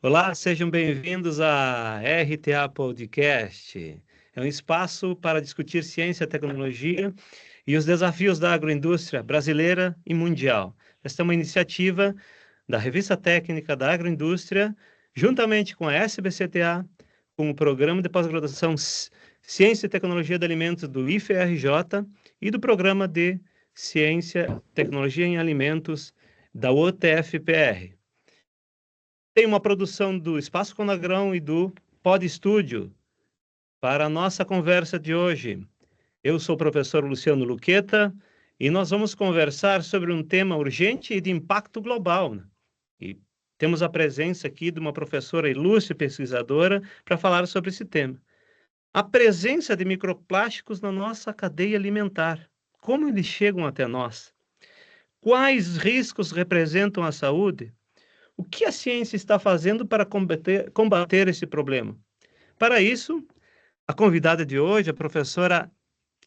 Olá, sejam bem-vindos à RTA Podcast. É um espaço para discutir ciência, tecnologia e os desafios da agroindústria brasileira e mundial. Esta é uma iniciativa da Revista Técnica da Agroindústria, juntamente com a SBCTA, com o Programa de Pós-Graduação Ciência e Tecnologia de Alimentos do IFRJ e do Programa de Ciência e Tecnologia em Alimentos da UTFPR. Tem uma produção do Espaço Conagrão e do Pod Studio para a nossa conversa de hoje. Eu sou o professor Luciano Luqueta e nós vamos conversar sobre um tema urgente e de impacto global. E temos a presença aqui de uma professora ilustre pesquisadora para falar sobre esse tema. A presença de microplásticos na nossa cadeia alimentar. Como eles chegam até nós? Quais riscos representam a saúde? O que a ciência está fazendo para combater esse problema? Para isso, a convidada de hoje, a professora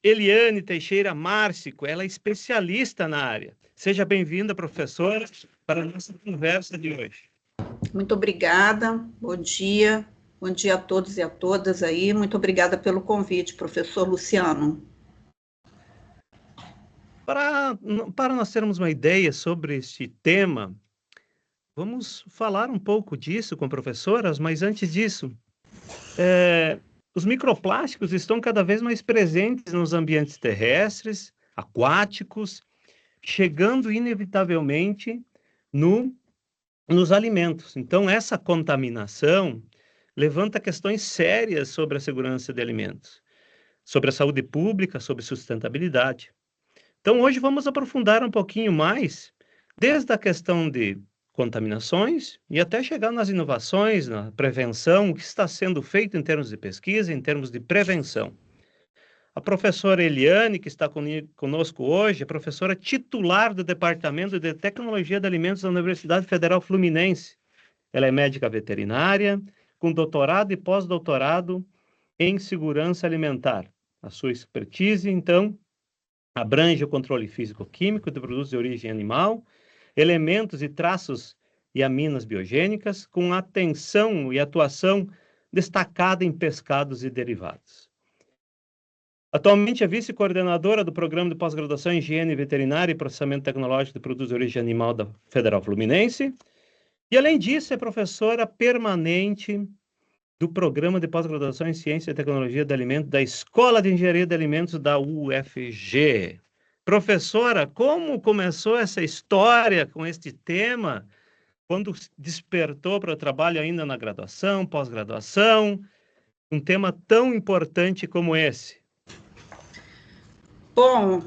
Eliane Teixeira Márcico, ela é especialista na área. Seja bem-vinda, professora, para a nossa conversa de hoje. Muito obrigada, bom dia a todos e a todas aí, muito obrigada pelo convite, professor Luciano. Para nós termos uma ideia sobre este tema, vamos falar um pouco disso com professoras, mas antes disso, os microplásticos estão cada vez mais presentes nos ambientes terrestres, aquáticos, chegando inevitavelmente nos alimentos. Então, essa contaminação levanta questões sérias sobre a segurança de alimentos, sobre a saúde pública, sobre sustentabilidade. Então, hoje vamos aprofundar um pouquinho mais, desde a questão de contaminações e até chegar nas inovações, na prevenção, o que está sendo feito em termos de pesquisa, em termos de prevenção. A professora Eliane, que está conosco hoje, é professora titular do Departamento de Tecnologia de Alimentos da Universidade Federal Fluminense. Ela é médica veterinária, com doutorado e pós-doutorado em segurança alimentar. A sua expertise, então, abrange o controle físico-químico de produtos de origem animal, elementos e traços e aminas biogênicas, com atenção e atuação destacada em pescados e derivados. Atualmente é vice-coordenadora do Programa de Pós-Graduação em Higiene Veterinária e Processamento Tecnológico de Produtos de Origem Animal da Federal Fluminense, e, além disso, é professora permanente do Programa de Pós-Graduação em Ciência e Tecnologia de Alimentos da Escola de Engenharia de Alimentos da UFG. Professora, como começou essa história com este tema? Quando despertou para o trabalho ainda na graduação, pós-graduação, um tema tão importante como esse? Bom,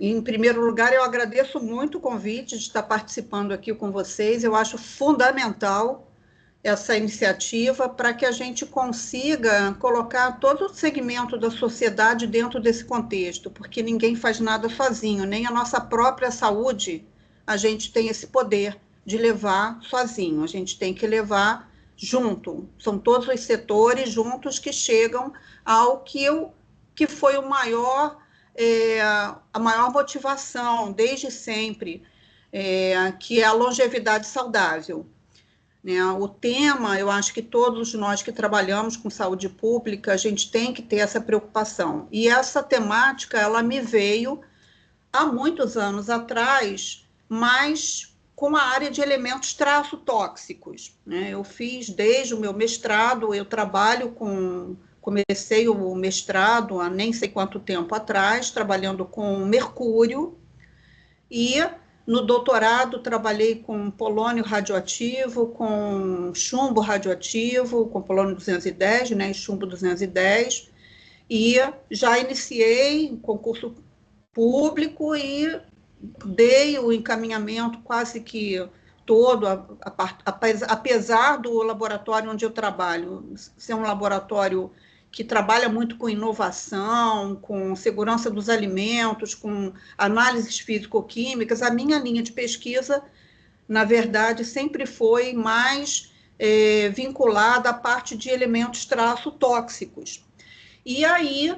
em primeiro lugar, eu agradeço muito o convite de estar participando aqui com vocês. Eu acho fundamental essa iniciativa para que a gente consiga colocar todo o segmento da sociedade dentro desse contexto, porque ninguém faz nada sozinho, nem a nossa própria saúde a gente tem esse poder de levar sozinho, a gente tem que levar junto, são todos os setores juntos que chegam ao que foi o maior, a maior motivação desde sempre, que é a longevidade saudável. O tema, eu acho que todos nós que trabalhamos com saúde pública, a gente tem que ter essa preocupação. E essa temática, ela me veio há muitos anos atrás, mas com a área de elementos traçotóxicos. Eu fiz desde o meu mestrado, eu trabalho comecei o mestrado há nem sei quanto tempo atrás, trabalhando com mercúrio, e no doutorado, trabalhei com polônio radioativo, com chumbo radioativo, com polônio 210, e chumbo 210, e já iniciei concurso público e dei o encaminhamento quase que todo, apesar do laboratório onde eu trabalho ser um laboratório que trabalha muito com inovação, com segurança dos alimentos, com análises físico-químicas, a minha linha de pesquisa, na verdade, sempre foi mais vinculada à parte de elementos traçotóxicos. E aí,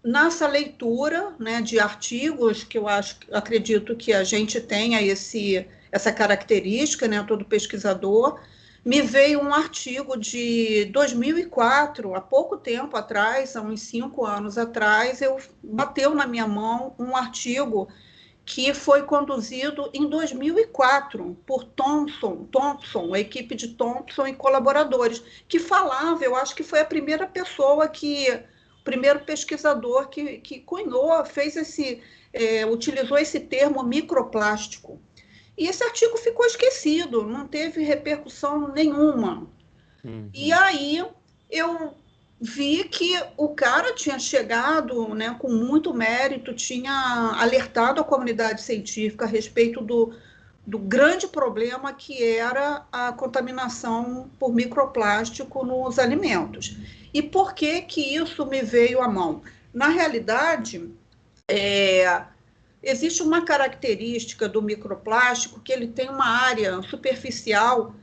nessa leitura de artigos, que eu acredito que a gente tenha essa característica, né, todo pesquisador, me veio um artigo de 2004, há pouco tempo atrás, há uns 5 anos atrás, bateu na minha mão um artigo que foi conduzido em 2004 por Thompson, a equipe de Thompson e colaboradores, que falava, eu acho que foi a primeira pessoa o primeiro pesquisador que cunhou, utilizou esse termo microplástico. E esse artigo ficou esquecido, não teve repercussão nenhuma. E aí eu vi que o cara tinha chegado, né, com muito mérito, tinha alertado a comunidade científica a respeito do grande problema que era a contaminação por microplástico nos alimentos. E por que que isso me veio à mão? Na realidade, existe uma característica do microplástico que ele tem uma área superficial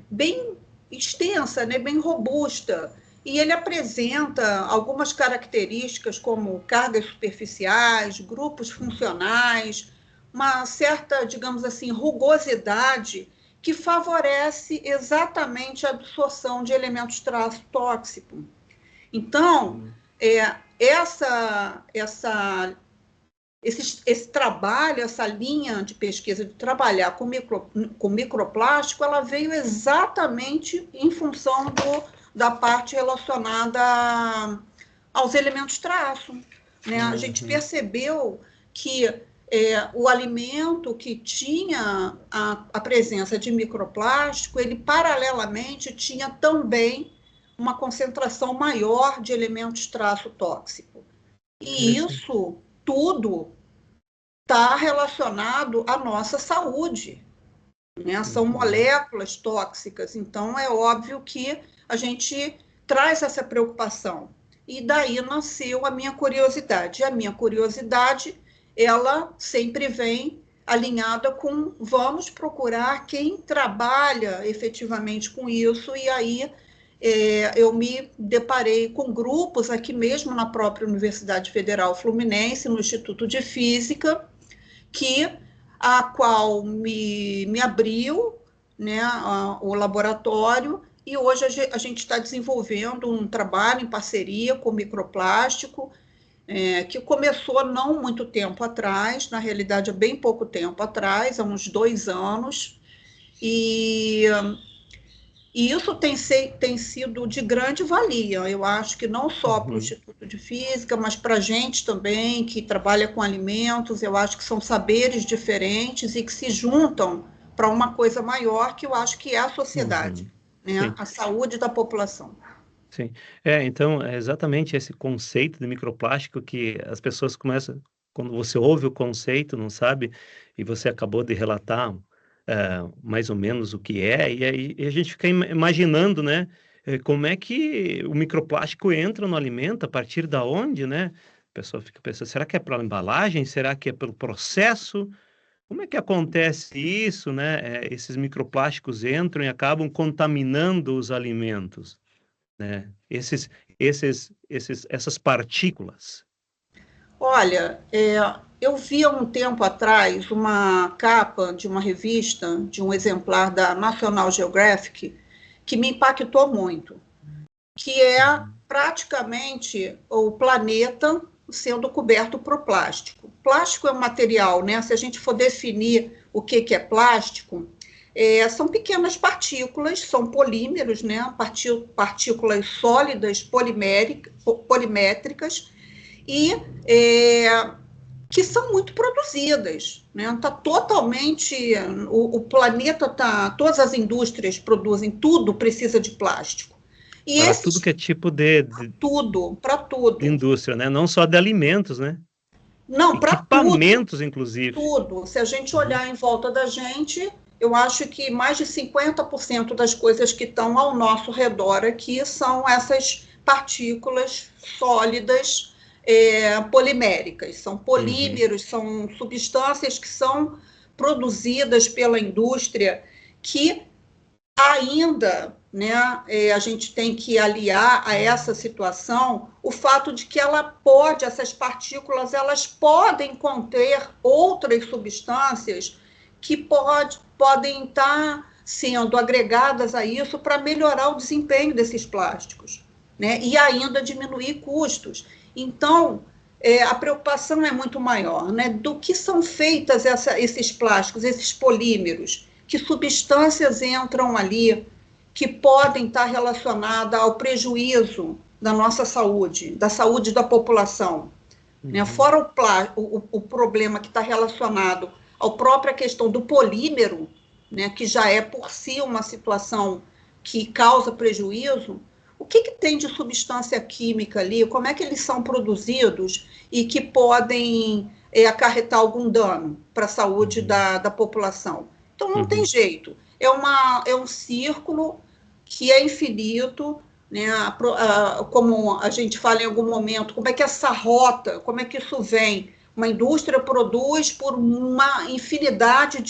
bem extensa, né, bem robusta, e ele apresenta algumas características como cargas superficiais, grupos funcionais, uma certa, digamos assim, rugosidade que favorece exatamente a absorção de elementos traço tóxicos. Então, esse trabalho, essa linha de pesquisa de trabalhar com microplástico, ela veio exatamente em função da parte relacionada aos elementos traço, né? A gente percebeu que o alimento que tinha a presença de microplástico, ele paralelamente tinha também uma concentração maior de elementos traço tóxico. E isso tudo está relacionado à nossa saúde, né? São moléculas tóxicas, então é óbvio que a gente traz essa preocupação. E daí nasceu a minha curiosidade. E a minha curiosidade, ela sempre vem alinhada com vamos procurar quem trabalha efetivamente com isso, e aí eu me deparei com grupos aqui mesmo na própria Universidade Federal Fluminense, no Instituto de Física, a qual me abriu, né, o laboratório, e hoje a gente está desenvolvendo um trabalho em parceria com o microplástico, que começou não muito tempo atrás, na realidade há bem pouco tempo atrás, há uns 2 anos, e isso tem sido de grande valia, eu acho que não só para o Instituto de Física, mas para a gente também, que trabalha com alimentos, eu acho que são saberes diferentes e que se juntam para uma coisa maior, que eu acho que é a sociedade, né? A saúde da população. Sim. Então, é exatamente esse conceito de microplástico que as pessoas começam, quando você ouve o conceito, não sabe, e você acabou de relatar mais ou menos o que é, e aí a gente fica imaginando, né, como é que o microplástico entra no alimento, a partir da onde, né? A pessoa fica pensando, será que é pela embalagem? Será que é pelo processo? Como é que acontece isso, né? Esses microplásticos entram e acabam contaminando os alimentos, né? Essas partículas. Olha, eu vi há um tempo atrás uma capa de uma revista, de um exemplar da National Geographic, que me impactou muito, que é praticamente o planeta sendo coberto por plástico. Plástico é um material, né? Se a gente for definir o que é plástico, são pequenas partículas, são polímeros, né? Partículas sólidas polimétricas, e que são muito produzidas, né? Tá totalmente, o planeta todas as indústrias produzem, tudo precisa de plástico. E Para tudo que é tipo de para tudo. de indústria, né? Não só de alimentos, né? Não, para equipamentos, inclusive. Tudo. Se a gente olhar em volta da gente, eu acho que mais de 50% das coisas que estão ao nosso redor aqui são essas partículas sólidas poliméricas. São polímeros, são substâncias que são produzidas pela indústria, que ainda, né, a gente tem que aliar a essa situação o fato de que essas partículas, elas podem conter outras substâncias que podem estar sendo agregadas a isso para melhorar o desempenho desses plásticos, né? E ainda diminuir custos. Então, a preocupação é muito maior, né? Do que são feitas esses plásticos, esses polímeros, que substâncias entram ali que podem estar relacionadas ao prejuízo da nossa saúde, da saúde da população. Né? Fora o problema que está relacionado à própria questão do polímero, né, que já é por si uma situação que causa prejuízo, o que tem de substância química ali, como é que eles são produzidos e que podem acarretar algum dano para a saúde da população. Então, não tem jeito. É um círculo que é infinito, né? Como a gente fala em algum momento, como é que essa rota, como é que isso vem? Uma indústria produz por uma infinidade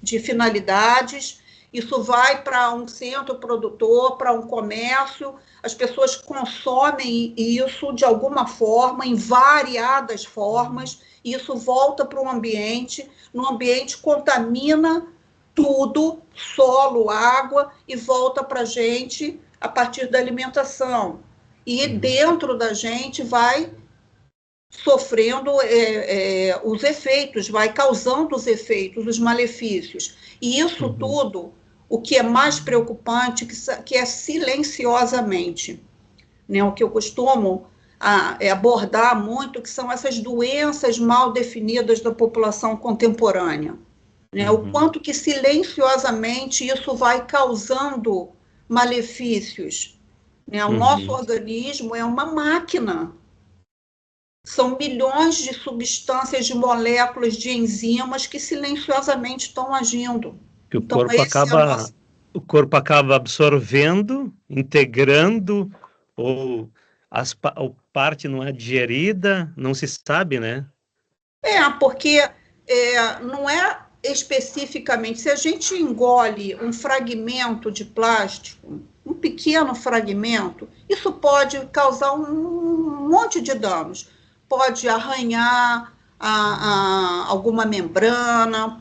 de finalidades, isso vai para um centro produtor, para um comércio, as pessoas consomem isso de alguma forma, em variadas formas, e isso volta para o ambiente, no ambiente contamina tudo, solo, água, e volta para a gente a partir da alimentação. E dentro da gente vai sofrendo os efeitos, vai causando os efeitos, os malefícios. E isso tudo, o que é mais preocupante, que é silenciosamente, né? O que eu costumo abordar muito, que são essas doenças mal definidas da população contemporânea. Né? O quanto que silenciosamente isso vai causando malefícios. Né? O nosso organismo é uma máquina. São milhões de substâncias, de moléculas, de enzimas que silenciosamente estão agindo. Que o corpo acaba absorvendo, integrando, ou parte não é digerida, não se sabe, né? Porque não é especificamente, se a gente engole um fragmento de plástico, um pequeno fragmento, isso pode causar um monte de danos. Pode arranhar alguma membrana,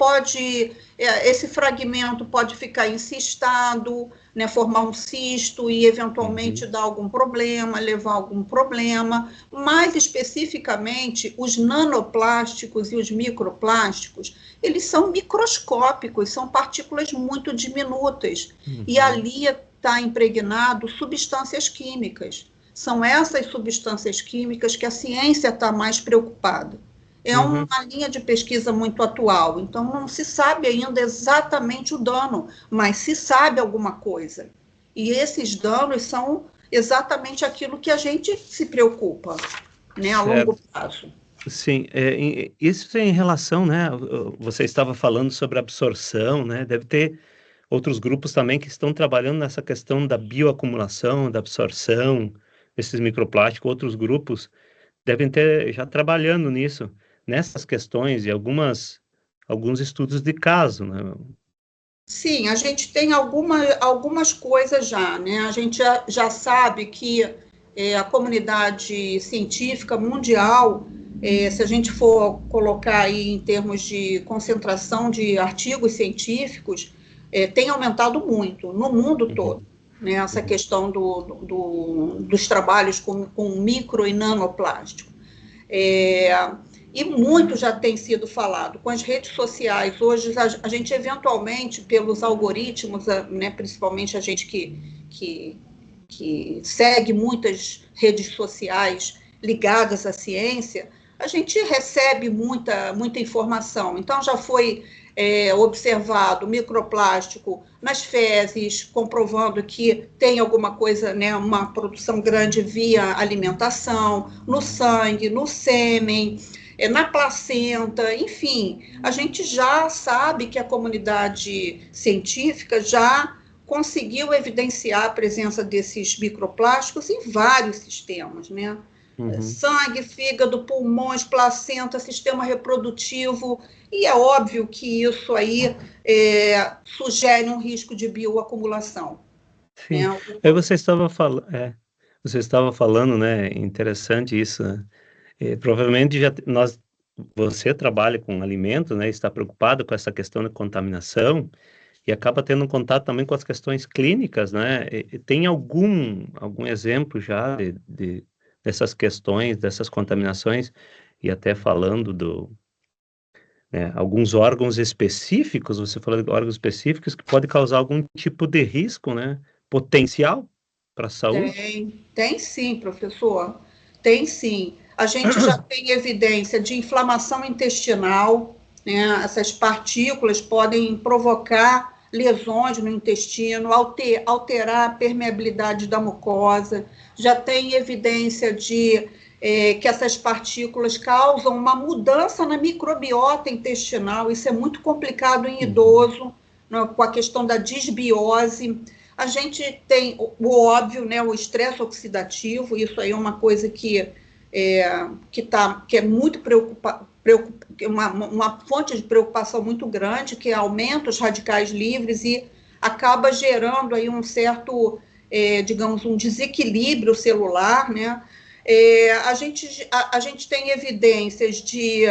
esse fragmento pode ficar encistado, né, formar um cisto e eventualmente dar algum problema, levar algum problema. Mais especificamente, os nanoplásticos e os microplásticos, eles são microscópicos, são partículas muito diminutas, e ali está impregnado substâncias químicas. São essas substâncias químicas que a ciência está mais preocupada. É uma linha de pesquisa muito atual, então não se sabe ainda exatamente o dano, mas se sabe alguma coisa. E esses danos são exatamente aquilo que a gente se preocupa, né, a longo prazo. Sim, isso em relação, né, você estava falando sobre absorção, né, deve ter outros grupos também que estão trabalhando nessa questão da bioacumulação, da absorção, desses microplásticos, outros grupos devem ter já trabalhando nisso, nessas questões e alguns estudos de caso, né? Sim, a gente tem algumas coisas já, né? A gente já sabe que a comunidade científica mundial, se a gente for colocar aí em termos de concentração de artigos científicos, tem aumentado muito no mundo todo, né? Essa questão dos trabalhos com micro e nanoplástico. E muito já tem sido falado com as redes sociais. Hoje, a gente, eventualmente, pelos algoritmos, né, principalmente a gente que segue muitas redes sociais ligadas à ciência, a gente recebe muita informação. Então, já foi observado microplástico nas fezes, comprovando que tem alguma coisa, né, uma produção grande via alimentação, no sangue, no sêmen, na placenta, enfim. A gente já sabe que a comunidade científica já conseguiu evidenciar a presença desses microplásticos em vários sistemas, né? Sangue, fígado, pulmões, placenta, sistema reprodutivo, e é óbvio que isso aí sugere um risco de bioacumulação. Sim, né? Você estava falando, né, interessante isso, né? Provavelmente nós você trabalha com alimentos, né, está preocupado com essa questão da contaminação e acaba tendo um contato também com as questões clínicas, né? E tem algum exemplo já dessas questões, dessas contaminações, e até falando alguns órgãos específicos, você falou de órgãos específicos que pode causar algum tipo de risco, né? Potencial para a saúde? Tem sim, professor. Tem sim. A gente já tem evidência de inflamação intestinal, né? Essas partículas podem provocar lesões no intestino, alterar a permeabilidade da mucosa. Já tem evidência de que essas partículas causam uma mudança na microbiota intestinal. Isso é muito complicado em idoso, né, com a questão da disbiose. A gente tem o óbvio, né, o estresse oxidativo, isso aí é uma coisa que é muito uma fonte de preocupação muito grande, que aumenta os radicais livres e acaba gerando aí um certo, digamos, um desequilíbrio celular, né? A gente tem evidências de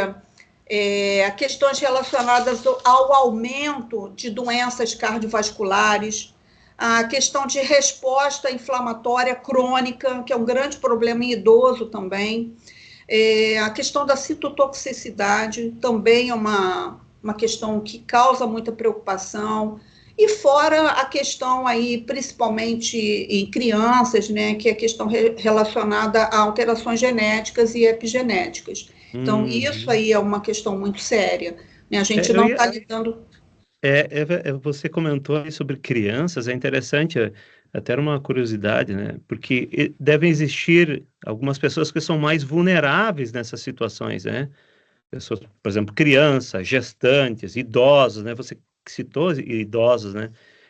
questões relacionadas ao aumento de doenças cardiovasculares, a questão de resposta inflamatória crônica, que é um grande problema em idoso também, a questão da citotoxicidade também é uma questão que causa muita preocupação, e fora a questão aí, principalmente em crianças, né, que é a questão relacionada a alterações genéticas e epigenéticas. Então, isso Uhum. aí é uma questão muito séria, né? A gente Eu não está ia, lidando... você comentou aí sobre crianças, é interessante, até era uma curiosidade, né? Porque devem existir algumas pessoas que são mais vulneráveis nessas situações, né? Pessoas, por exemplo, crianças, gestantes, idosos, né? Você citou idosos, né?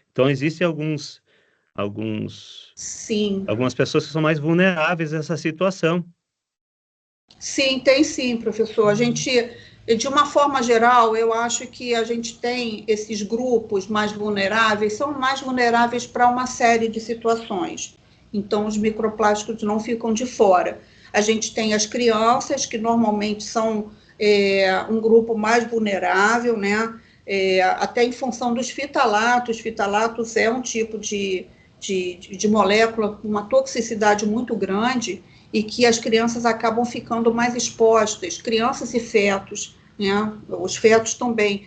Então existem alguns, Sim, algumas pessoas que são mais vulneráveis a essa situação. sim, tem sim, professor. A gente, de uma forma geral, eu acho que a gente tem esses grupos mais vulneráveis, são mais vulneráveis para uma série de situações. Então, os microplásticos não ficam de fora. A gente tem as crianças, que normalmente são um grupo mais vulnerável, né? Até em função dos fitalatos. Fitalatos é um tipo de molécula com uma toxicidade muito grande, e que as crianças acabam ficando mais expostas, crianças e fetos, né? Os fetos também,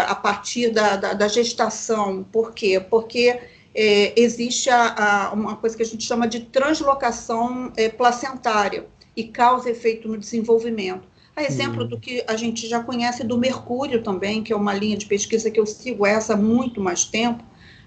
a partir da gestação. Por quê? Porque existe uma coisa que a gente chama de translocação placentária, e causa efeito no desenvolvimento. A exemplo do que a gente já conhece do mercúrio também, que é uma linha de pesquisa que eu sigo essa há muito mais tempo.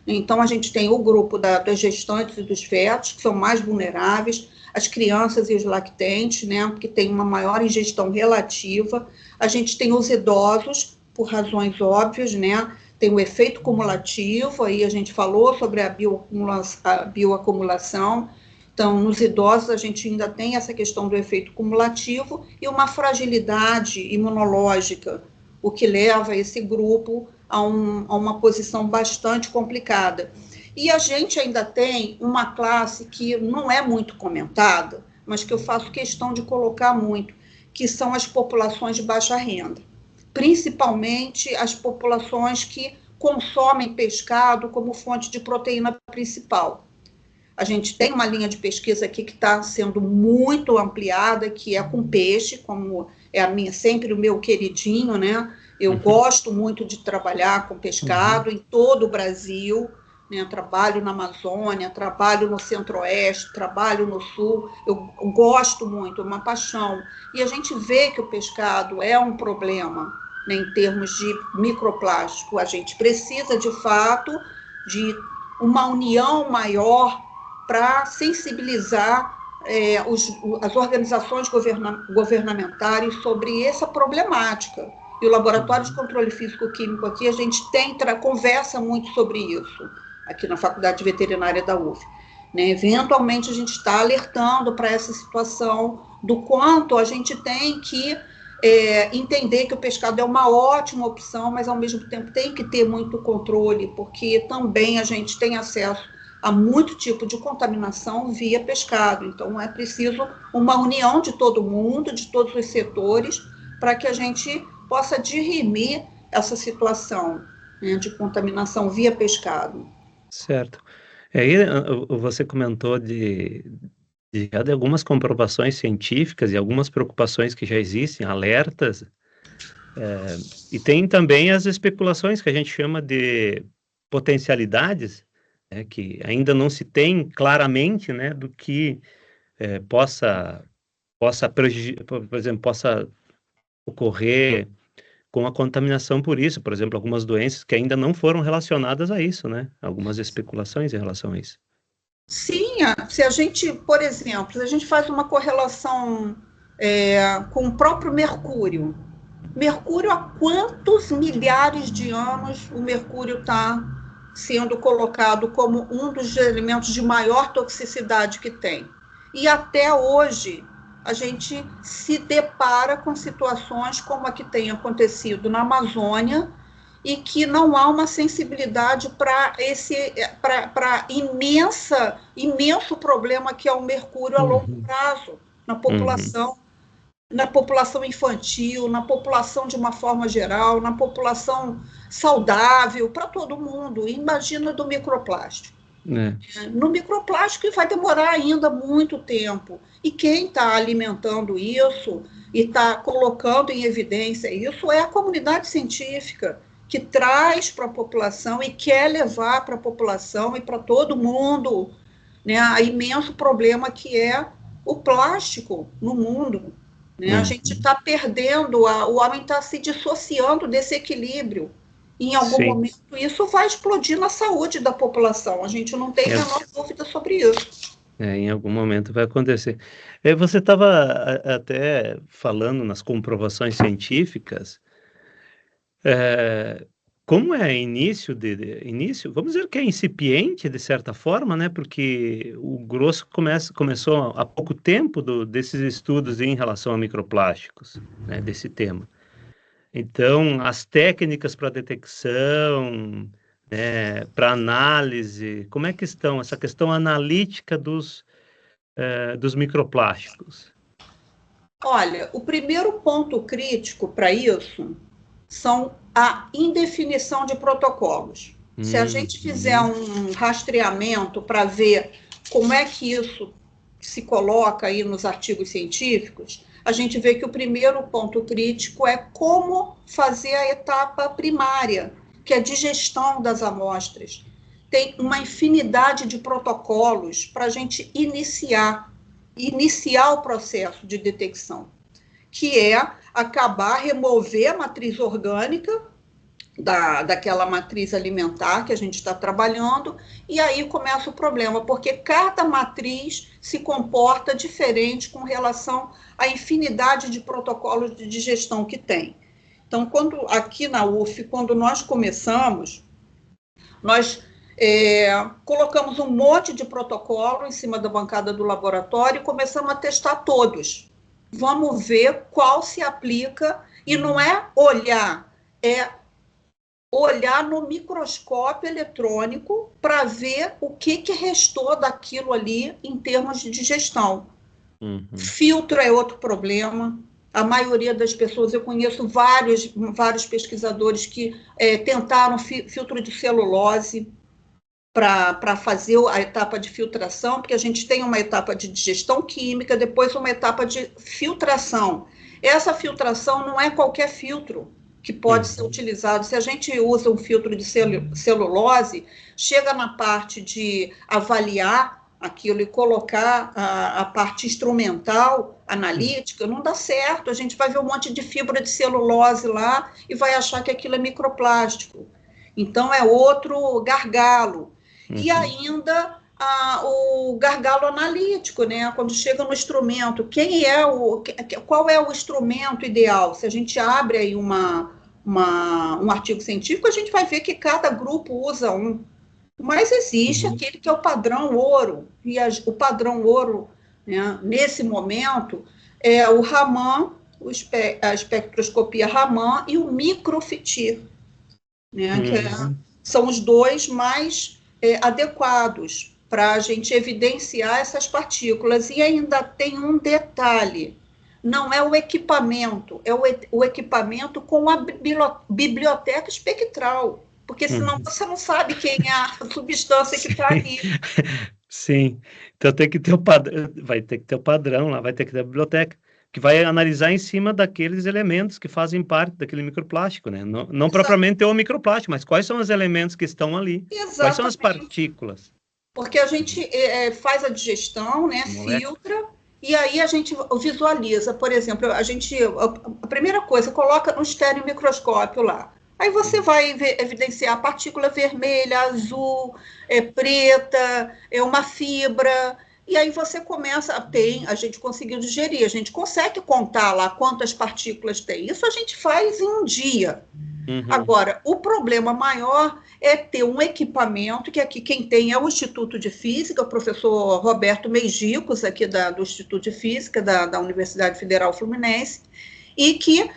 Então, a gente tem o grupo das gestantes e dos fetos, que são mais vulneráveis, as crianças e os lactentes, né, que tem uma maior ingestão relativa. A gente tem os idosos, por razões óbvias, né, tem o efeito cumulativo, aí a gente falou sobre a bioacumulação. Então, nos idosos, a gente ainda tem essa questão do efeito cumulativo e uma fragilidade imunológica, o que leva esse grupo a uma posição bastante complicada. E a gente ainda tem uma classe que não é muito comentada, mas que eu faço questão de colocar muito, que são as populações de baixa renda, principalmente as populações que consomem pescado como fonte de proteína principal. A gente tem uma linha de pesquisa aqui que está sendo muito ampliada, que é com peixe, como é sempre o meu queridinho, né? Eu gosto muito de trabalhar com pescado em todo o Brasil, né? Trabalho na Amazônia, trabalho no Centro-Oeste, trabalho no Sul, eu gosto muito, é uma paixão. E a gente vê que o pescado é um problema, né, em termos de microplástico. A gente precisa, de fato, de uma união maior para sensibilizar as organizações governamentais sobre essa problemática. E o Laboratório de Controle Físico-Químico aqui, a gente conversa muito sobre isso, aqui na Faculdade Veterinária da UF. Né? Eventualmente, a gente está alertando para essa situação do quanto a gente tem que entender que o pescado é uma ótima opção, mas, ao mesmo tempo, tem que ter muito controle, porque também a gente tem acesso a muito tipo de contaminação via pescado. Então, é preciso uma união de todo mundo, de todos os setores, para que a gente possa dirimir essa situação, né, de contaminação via pescado. Certo. Aí, você comentou de algumas comprovações científicas e algumas preocupações que já existem, alertas, e tem também as especulações que a gente chama de potencialidades, né, que ainda não se tem claramente, né, do que possa por exemplo, possa ocorrer com a contaminação por isso, por exemplo, algumas doenças que ainda não foram relacionadas a isso, né? Algumas especulações em relação a isso. Sim, se a gente, por exemplo, se a gente faz uma correlação com o próprio Mercúrio. Mercúrio, há quantos milhares de anos o mercúrio está sendo colocado como um dos elementos de maior toxicidade que tem? E até hoje a gente se depara com situações como a que tem acontecido na Amazônia e que não há uma sensibilidade para imenso problema que é o mercúrio a longo prazo na população infantil, na população de uma forma geral, na população saudável, para todo mundo. Imagina do microplástico. No microplástico vai demorar ainda muito tempo. E quem está alimentando isso e está colocando em evidência isso é a comunidade científica, que traz para a população e quer levar para a população e para todo mundo, né, a imenso problema que é o plástico no mundo. Né? A gente está perdendo, o homem está se dissociando desse equilíbrio. Em algum momento, isso vai explodir na saúde da população. A gente não tem a menor dúvida sobre isso. Em algum momento vai acontecer. Você estava até falando nas comprovações científicas, como é início, vamos dizer que é incipiente, de certa forma, né? Porque o grosso começou há pouco tempo desses estudos em relação a microplásticos, né? Desse tema. Então, as técnicas para detecção, né, para análise, como é que estão essa questão analítica dos microplásticos? Olha, o primeiro ponto crítico para isso são a indefinição de protocolos. Se a gente fizer um rastreamento para ver como é que isso se coloca aí nos artigos científicos, a gente vê que o primeiro ponto crítico é como fazer a etapa primária, que é a digestão das amostras. Tem uma infinidade de protocolos para a gente iniciar o processo de detecção, que é remover a matriz orgânica daquela matriz alimentar que a gente está trabalhando, e aí começa o problema, porque cada matriz se comporta diferente com relação à infinidade de protocolos de digestão que tem. Então, aqui na UF, quando nós começamos, nós colocamos um monte de protocolo em cima da bancada do laboratório e começamos a testar todos. Vamos ver qual se aplica, e não é olhar no microscópio eletrônico para ver o que restou daquilo ali em termos de digestão. Filtro é outro problema. A maioria das pessoas, eu conheço vários pesquisadores que tentaram filtro de celulose para fazer a etapa de filtração, porque a gente tem uma etapa de digestão química, depois uma etapa de filtração. Essa filtração não é qualquer filtro que pode ser utilizado. Se a gente usa um filtro de celulose, chega na parte de avaliar aquilo e colocar a parte instrumental, analítica, não dá certo. A gente vai ver um monte de fibra de celulose lá e vai achar que aquilo é microplástico. Então, é outro gargalo. E ainda o gargalo analítico, né? Quando chega no instrumento, qual é o instrumento ideal? Se a gente abre aí um artigo científico, a gente vai ver que cada grupo usa um. Mas existe aquele que é o padrão ouro. E o padrão ouro, né, nesse momento, é o Raman, a espectroscopia Raman e o microfitir, né, que são os dois mais adequados para a gente evidenciar essas partículas. E ainda tem um detalhe: não é o equipamento, é o equipamento com a biblioteca espectral, porque senão você não sabe quem é a substância que está ali. Sim, então tem que ter o padrão, vai ter que ter o padrão lá, vai ter que ter a biblioteca, que vai analisar em cima daqueles elementos que fazem parte daquele microplástico, né? Não propriamente o microplástico, mas quais são os elementos que estão ali? Exatamente. Quais são as partículas? Porque a gente faz a digestão, né, filtra, e aí a gente visualiza, por exemplo, a primeira coisa, coloca no estereomicroscópio lá. Aí você vai evidenciar partícula vermelha, azul, preta, uma fibra, e aí você começa, a gente conseguiu digerir, a gente consegue contar lá quantas partículas tem. Isso a gente faz em um dia. Agora, o problema maior é ter um equipamento, que aqui quem tem é o Instituto de Física, o professor Roberto Meigicos, aqui do Instituto de Física da Universidade Federal Fluminense, e que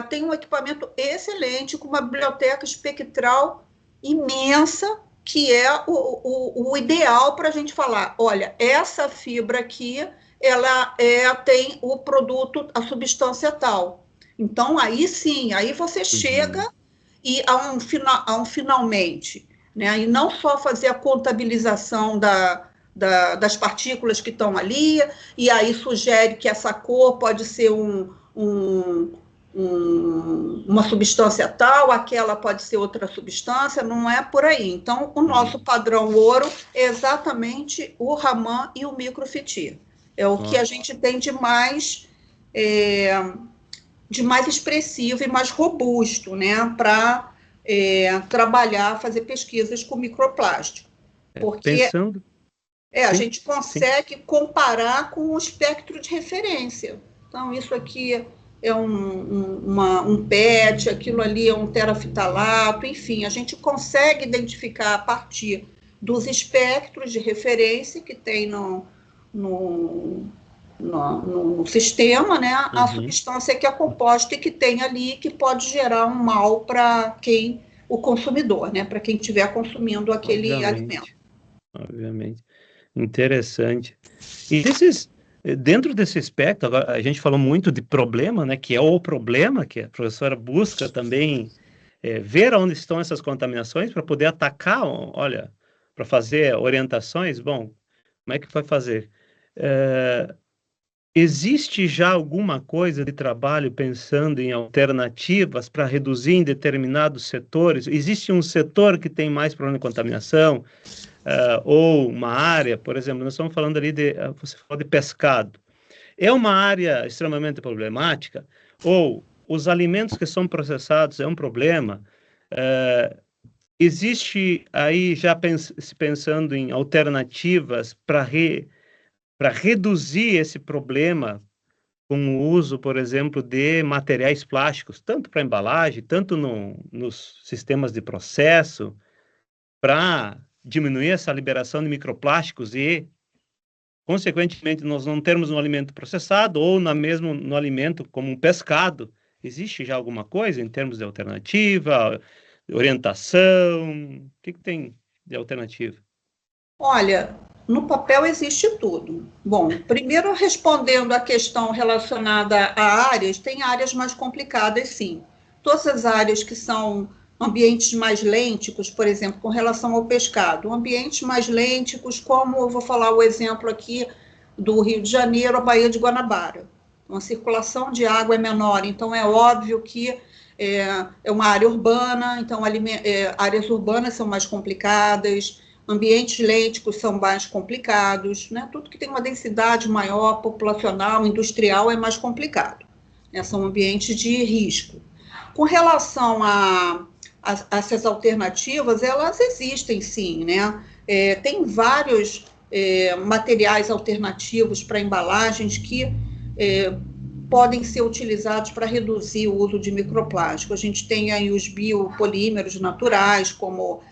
tem um equipamento excelente, com uma biblioteca espectral imensa, que é o ideal para a gente falar, olha, essa fibra aqui, ela tem o produto, a substância tal. Então, aí sim, aí você chega e a um finalmente, né? E não só fazer a contabilização das partículas que estão ali, e aí sugere que essa cor pode ser uma substância tal, aquela pode ser outra substância, não é por aí. Então, o nosso padrão ouro é exatamente o Raman e o microfitir. É o que a gente tem de mais expressivo e mais robusto, né, para trabalhar, fazer pesquisas com microplástico. Porque a gente consegue comparar com o espectro de referência. Então, isso aqui é um PET, aquilo ali é um terafitalato, enfim, a gente consegue identificar a partir dos espectros de referência que tem no sistema, né, a substância que é composta e que tem ali, que pode gerar um mal para o consumidor, né, para quem estiver consumindo aquele alimento. Obviamente. Interessante. E dentro desse aspecto, agora, a gente falou muito de problema, né, que é o problema, que a professora busca também ver onde estão essas contaminações para poder atacar, olha, para fazer orientações. Bom, como é que vai fazer? Existe já alguma coisa de trabalho pensando em alternativas para reduzir em determinados setores? Existe um setor que tem mais problema de contaminação? Ou uma área, por exemplo, nós estamos falando ali você falou de pescado. É uma área extremamente problemática? Ou os alimentos que são processados é um problema? Existe aí já se pensando em alternativas para reduzir esse problema com o uso, por exemplo, de materiais plásticos, tanto para embalagem, tanto nos sistemas de processo, para diminuir essa liberação de microplásticos e, consequentemente, nós não termos um alimento processado ou mesmo no alimento como um pescado. Existe já alguma coisa em termos de alternativa, orientação? O que tem de alternativa? Olha, no papel existe tudo. Bom, primeiro respondendo à questão relacionada a áreas, tem áreas mais complicadas, sim. Todas as áreas que são ambientes mais lênticos, por exemplo, com relação ao pescado, ambientes mais lênticos, como eu vou falar o exemplo aqui do Rio de Janeiro, a Baía de Guanabara. Uma circulação de água é menor, então é óbvio que é uma área urbana, então áreas urbanas são mais complicadas, ambientes lênticos são mais complicados, né? Tudo que tem uma densidade maior, populacional, industrial, é mais complicado, né? São ambientes de risco. Com relação a essas alternativas, elas existem sim, né? Tem vários materiais alternativos para embalagens que podem ser utilizados para reduzir o uso de microplástico. A gente tem aí os biopolímeros naturais, como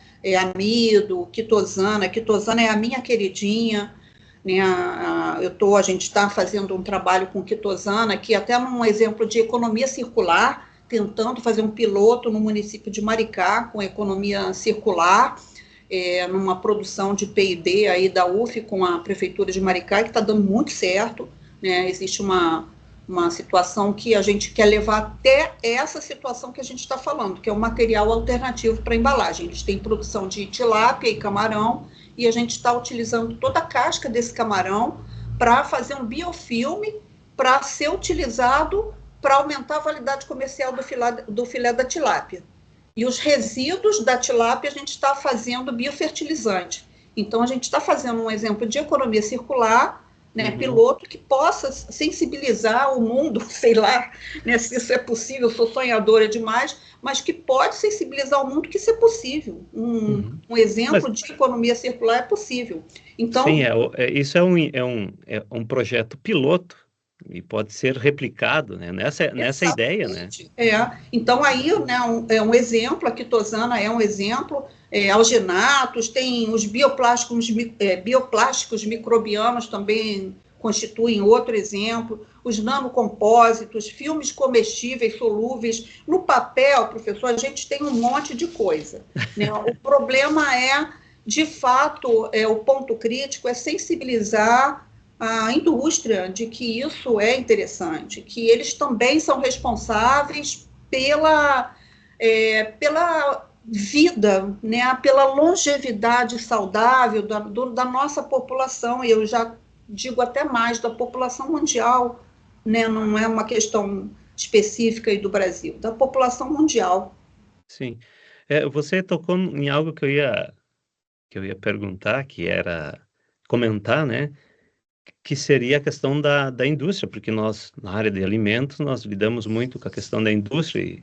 amido, quitosana. Quitosana é a minha queridinha, né? A gente está fazendo um trabalho com quitosana, que até num exemplo de economia circular, tentando fazer um piloto no município de Maricá, com economia circular, numa produção de P&D aí da UF com a prefeitura de Maricá, que está dando muito certo, né? Existe uma uma situação que a gente quer levar até essa situação que a gente está falando, que é um material alternativo para embalagem. Eles têm produção de tilápia e camarão, e a gente está utilizando toda a casca desse camarão para fazer um biofilme para ser utilizado para aumentar a validade comercial do filé da tilápia. E os resíduos da tilápia a gente está fazendo biofertilizante. Então, a gente está fazendo um exemplo de economia circular, né, piloto, que possa sensibilizar o mundo, sei lá, né, se isso é possível, eu sou sonhadora demais, mas que pode sensibilizar o mundo que isso é possível. Um exemplo de economia circular é possível. Então, sim, isso é um projeto piloto e pode ser replicado, né, nessa ideia, né? Então, aí, né, é um exemplo, a quitosana é um exemplo, alginatos, tem os bioplásticos microbianos também constituem outro exemplo, os nanocompósitos, filmes comestíveis, solúveis. No papel, professor, a gente tem um monte de coisa, né? O problema é, de fato, o ponto crítico é sensibilizar a indústria de que isso é interessante, que eles também são responsáveis pela vida, né, pela longevidade saudável da nossa população, e eu já digo até mais, da população mundial, né, não é uma questão específica aí do Brasil, da população mundial. Sim. Você tocou em algo que eu ia perguntar, que era comentar, né? Que seria a questão da indústria, porque nós, na área de alimentos, nós lidamos muito com a questão da indústria, e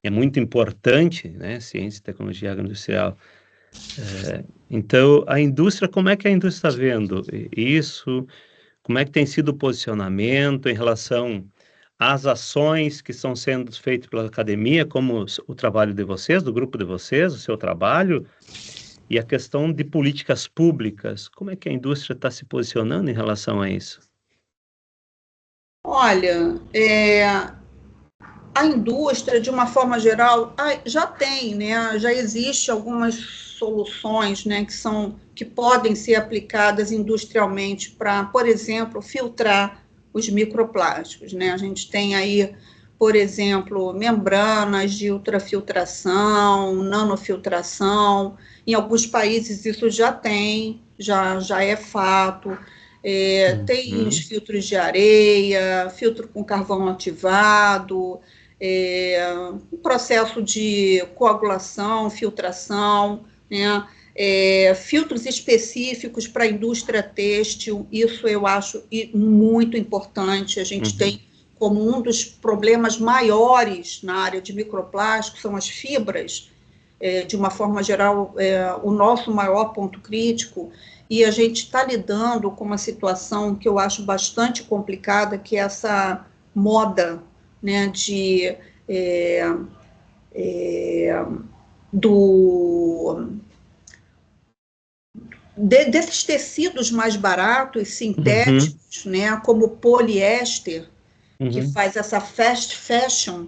é muito importante, né, ciência e tecnologia agroindustrial. Então, a indústria, como é que a indústria está vendo isso? Como é que tem sido o posicionamento em relação às ações que estão sendo feitas pela academia, como o trabalho de vocês, do grupo de vocês, o seu trabalho, e a questão de políticas públicas? Como é que a indústria está se posicionando em relação a isso? Olha, a indústria, de uma forma geral, já tem, né? Já existe algumas soluções, né, que podem ser aplicadas industrialmente para, por exemplo, filtrar os microplásticos, né? A gente tem aí, por exemplo, membranas de ultrafiltração, nanofiltração. Em alguns países isso já é fato. Tem os filtros de areia, filtro com carvão ativado, um processo de coagulação, filtração, né? Filtros específicos para a indústria têxtil, isso eu acho muito importante. A gente tem como um dos problemas maiores na área de microplástico, são as fibras, de uma forma geral, o nosso maior ponto crítico, e a gente está lidando com uma situação que eu acho bastante complicada, que é essa moda, né, desses tecidos mais baratos, sintéticos, né, como o poliéster, que faz essa fast fashion,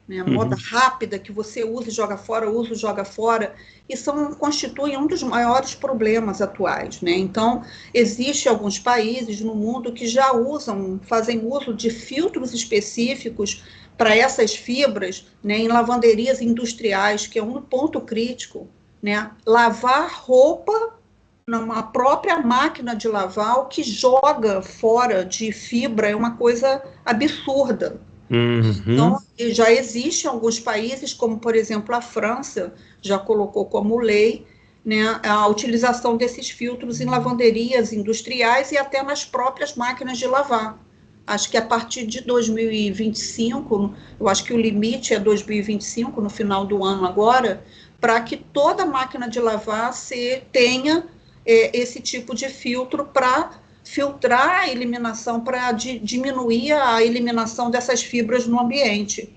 né, moda rápida, que você usa e joga fora, usa e joga fora, e constituem um dos maiores problemas atuais, né? Então, existem alguns países no mundo que já fazem uso de filtros específicos para essas fibras, né, em lavanderias industriais, que é um ponto crítico, né? Lavar roupa numa própria máquina de lavar, o que joga fora de fibra é uma coisa absurda. Então, já existe em alguns países, como, por exemplo, a França, já colocou como lei, né, a utilização desses filtros em lavanderias industriais e até nas próprias máquinas de lavar. Acho que a partir de 2025, eu acho que o limite é 2025, no final do ano agora, para que toda máquina de lavar tenha esse tipo de filtro para filtrar a eliminação, para diminuir a eliminação dessas fibras no ambiente.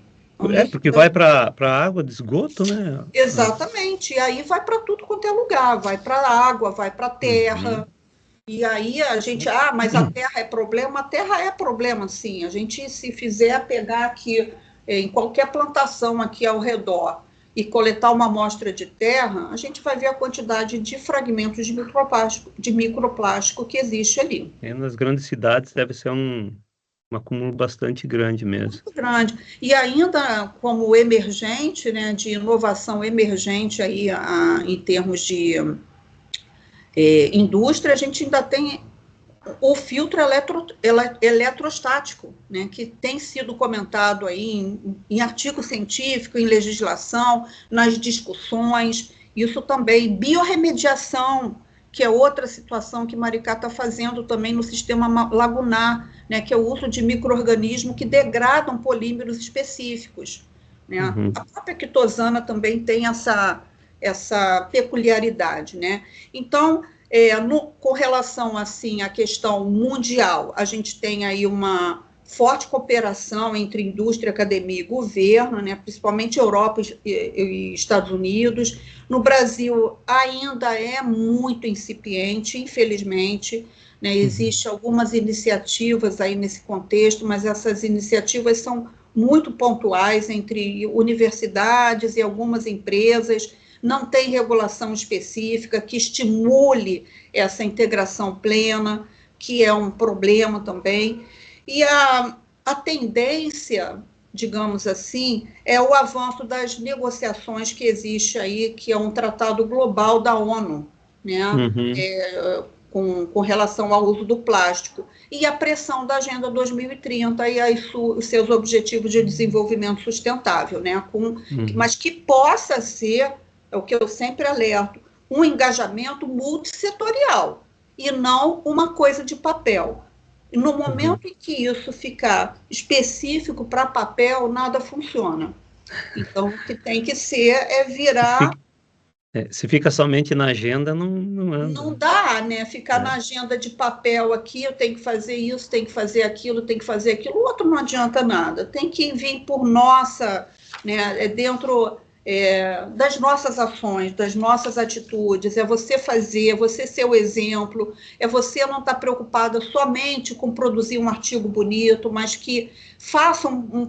Porque vai para a água de esgoto, né? Exatamente, e aí vai para tudo quanto é lugar, vai para a água, vai para a terra, e aí a gente, mas a terra é problema sim, a gente se fizer pegar aqui, em qualquer plantação aqui ao redor, e coletar uma amostra de terra, a gente vai ver a quantidade de fragmentos de microplástico que existe ali. Nas grandes cidades deve ser um acúmulo bastante grande mesmo. Muito grande. E ainda como emergente, né, de inovação emergente aí, em termos de indústria, a gente ainda tem o filtro eletrostático, né, que tem sido comentado aí em artigo científico, em legislação, nas discussões, isso também, biorremediação, que é outra situação que Maricá está fazendo também no sistema lagunar, né, que é o uso de micro-organismos que degradam polímeros específicos, né? Uhum. A própria quitosana também tem essa peculiaridade, né? Então, com relação assim à questão mundial, a gente tem aí uma forte cooperação entre indústria, academia e governo, né, principalmente Europa e Estados Unidos. No Brasil ainda é muito incipiente, infelizmente, né, existem algumas iniciativas aí nesse contexto, mas essas iniciativas são muito pontuais entre universidades e algumas empresas, não tem regulação específica que estimule essa integração plena, que é um problema também. E a tendência, digamos assim, é o avanço das negociações que existe aí, que é um tratado global da ONU, né? Com relação ao uso do plástico, e a pressão da Agenda 2030 e aí os seus objetivos de desenvolvimento sustentável, né? Mas que possa ser, é o que eu sempre alerto, um engajamento multissetorial, e não uma coisa de papel. E no momento em que isso ficar específico para papel, nada funciona. Então, o que tem que ser é virar... Se fica somente na agenda, não anda. Não dá, né? Ficar na agenda de papel aqui, eu tenho que fazer isso, tenho que fazer aquilo, tenho que fazer aquilo, o outro não adianta nada. Tem que vir por nossa, né? Dentro das nossas ações, das nossas atitudes, é você fazer, é você ser o exemplo, é você não estar preocupada somente com produzir um artigo bonito, mas que faça um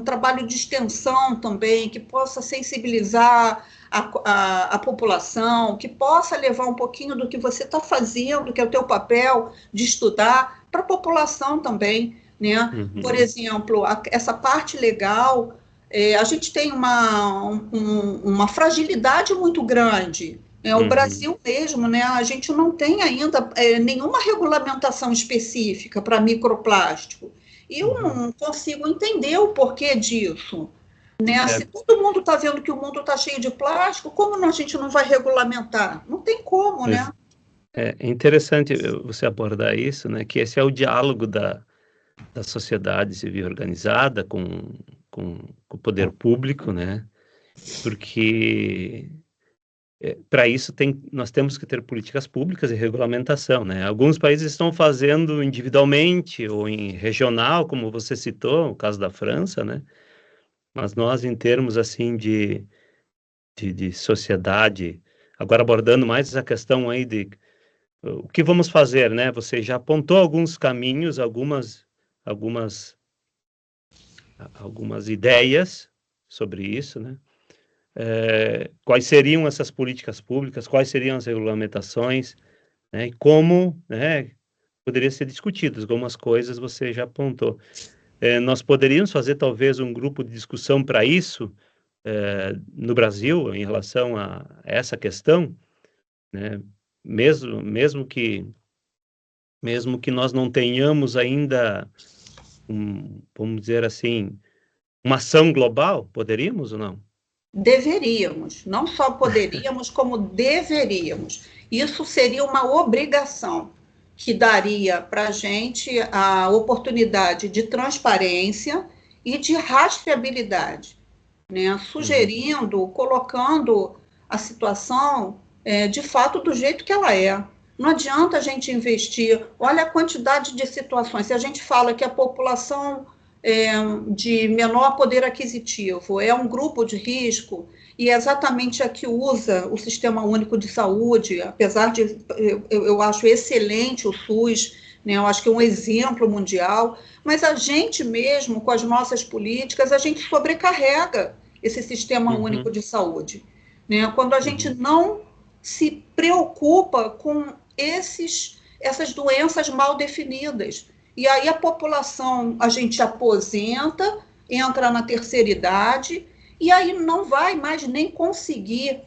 trabalho de extensão também, que possa sensibilizar a população, que possa levar um pouquinho do que você está fazendo, que é o teu papel de estudar, para a população também, né? Por exemplo, essa parte legal, a gente tem uma fragilidade muito grande. O Brasil mesmo, né, a gente não tem ainda nenhuma regulamentação específica para microplástico. E eu não consigo entender o porquê disso. Né? Se todo mundo está vendo que o mundo está cheio de plástico, como a gente não vai regulamentar? Não tem como, né? É interessante você abordar isso, né? Que esse é o diálogo da sociedade civil organizada com o poder público, né? Porque para isso nós temos que ter políticas públicas e regulamentação, né? Alguns países estão fazendo individualmente ou em regional, como você citou, o caso da França, né? Mas nós, em termos assim de sociedade, agora abordando mais essa questão aí de o que vamos fazer, né? Você já apontou alguns caminhos, algumas ideias sobre isso, né? Quais seriam essas políticas públicas, quais seriam as regulamentações, né? E como, né, poderia ser discutidas, algumas coisas você já apontou. Nós poderíamos fazer talvez um grupo de discussão para isso, no Brasil, em relação a essa questão, né? Mesmo que nós não tenhamos ainda, vamos dizer assim, uma ação global, poderíamos ou não? Deveríamos, não só poderíamos, como deveríamos. Isso seria uma obrigação que daria para a gente a oportunidade de transparência e de rastreabilidade, né? Sugerindo, colocando a situação de fato do jeito que ela é. Não adianta a gente investir, olha a quantidade de situações, se a gente fala que a população de menor poder aquisitivo é um grupo de risco, e é exatamente a que usa o Sistema Único de Saúde, apesar de eu acho excelente o SUS, né, eu acho que é um exemplo mundial, mas a gente mesmo, com as nossas políticas, a gente sobrecarrega esse Sistema Único de Saúde, né? Quando a gente não se preocupa com essas doenças mal definidas. E aí a população, a gente aposenta, entra na terceira idade, e aí não vai mais nem conseguir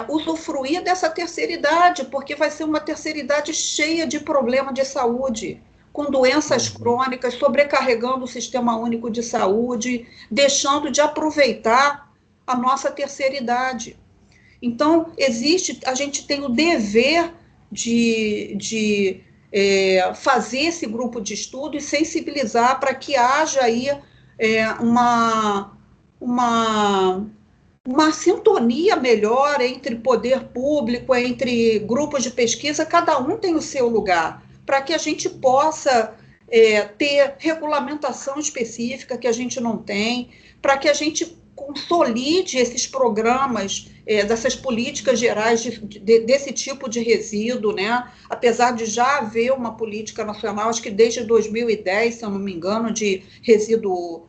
usufruir dessa terceira idade, porque vai ser uma terceira idade cheia de problema de saúde, com doenças crônicas, sobrecarregando o Sistema Único de Saúde, deixando de aproveitar a nossa terceira idade. Então, a gente tem o dever de fazer esse grupo de estudo e sensibilizar para que haja aí uma sintonia melhor entre poder público, entre grupos de pesquisa, cada um tem o seu lugar, para que a gente possa ter regulamentação específica que a gente não tem, para que a gente consolide esses programas, dessas políticas gerais desse tipo de resíduo, né? Apesar de já haver uma política nacional, acho que desde 2010, se eu não me engano, de resíduo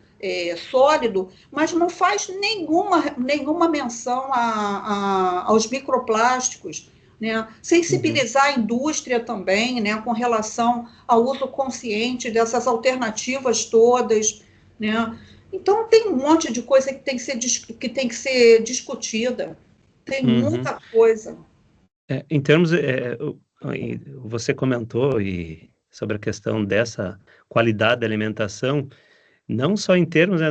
sólido, mas não faz nenhuma menção aos microplásticos, né? Sensibilizar a indústria também, né, com relação ao uso consciente dessas alternativas todas, né? Então, tem um monte de coisa que tem que ser discutida, tem muita coisa. Em termos, você comentou sobre a questão dessa qualidade da alimentação, não só em termos, né,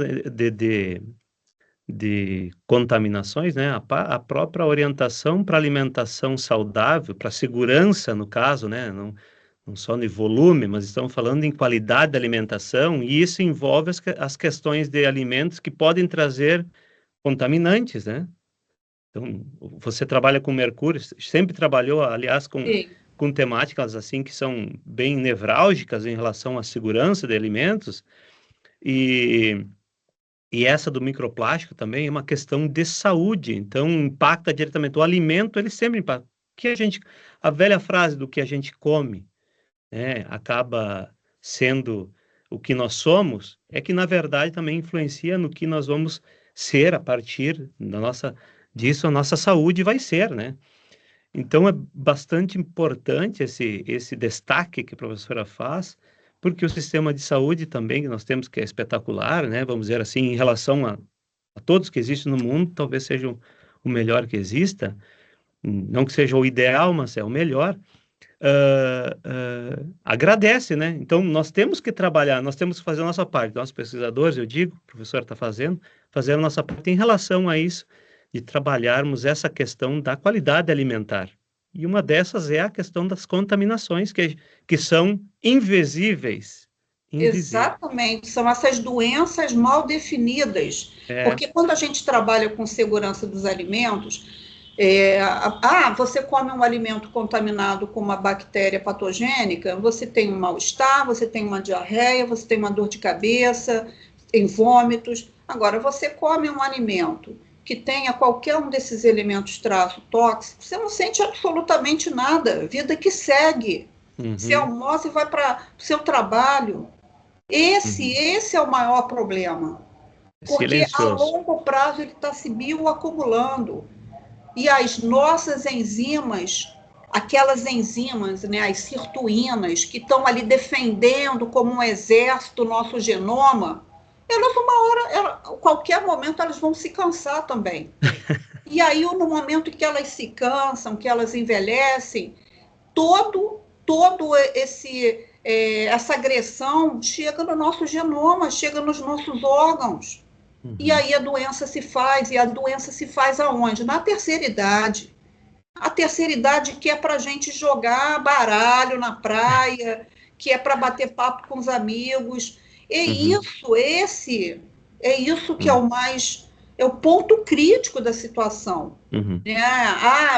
de contaminações, né, a própria orientação para alimentação saudável, para segurança, no caso, né, não só no volume, mas estamos falando em qualidade da alimentação, e isso envolve as questões de alimentos que podem trazer contaminantes, né? Então, você trabalha com mercúrio, sempre trabalhou, aliás, com temáticas assim que são bem nevrálgicas em relação à segurança de alimentos, e essa do microplástico também é uma questão de saúde, então impacta diretamente. O alimento, ele sempre impacta. A velha frase do que a gente come, né, acaba sendo o que nós somos, é que, na verdade, também influencia no que nós vamos ser a partir disso, a nossa saúde vai ser, né? Então, é bastante importante esse destaque que a professora faz, porque o sistema de saúde também, que nós temos, que é espetacular, né? Vamos dizer assim, em relação a todos que existem no mundo, talvez seja o melhor que exista, não que seja o ideal, mas é o melhor. Agradece, né? Então, nós temos que trabalhar, nós temos que fazer a nossa parte, nós pesquisadores, eu digo, o professor está fazendo a nossa parte em relação a isso, de trabalharmos essa questão da qualidade alimentar. E uma dessas é a questão das contaminações, que são invisíveis. Exatamente, são essas doenças mal definidas, porque quando a gente trabalha com segurança dos alimentos, você come um alimento contaminado com uma bactéria patogênica, você tem um mal-estar, você tem uma diarreia, você tem uma dor de cabeça, tem vômitos. Agora, você come um alimento que tenha qualquer um desses elementos traço tóxico, você não sente absolutamente nada, vida que segue. Você almoça e vai para o seu trabalho. Esse é o maior problema, porque a longo prazo ele está se bioacumulando. E as nossas enzimas, aquelas enzimas, né, as sirtuínas, que estão ali defendendo como um exército o nosso genoma, elas qualquer momento elas vão se cansar também. E aí, no momento que elas se cansam, que elas envelhecem, todo essa agressão chega no nosso genoma, chega nos nossos órgãos. E aí a doença se faz aonde? Na terceira idade. A terceira idade que é para a gente jogar baralho na praia, que é para bater papo com os amigos. Isso que é o ponto crítico da situação.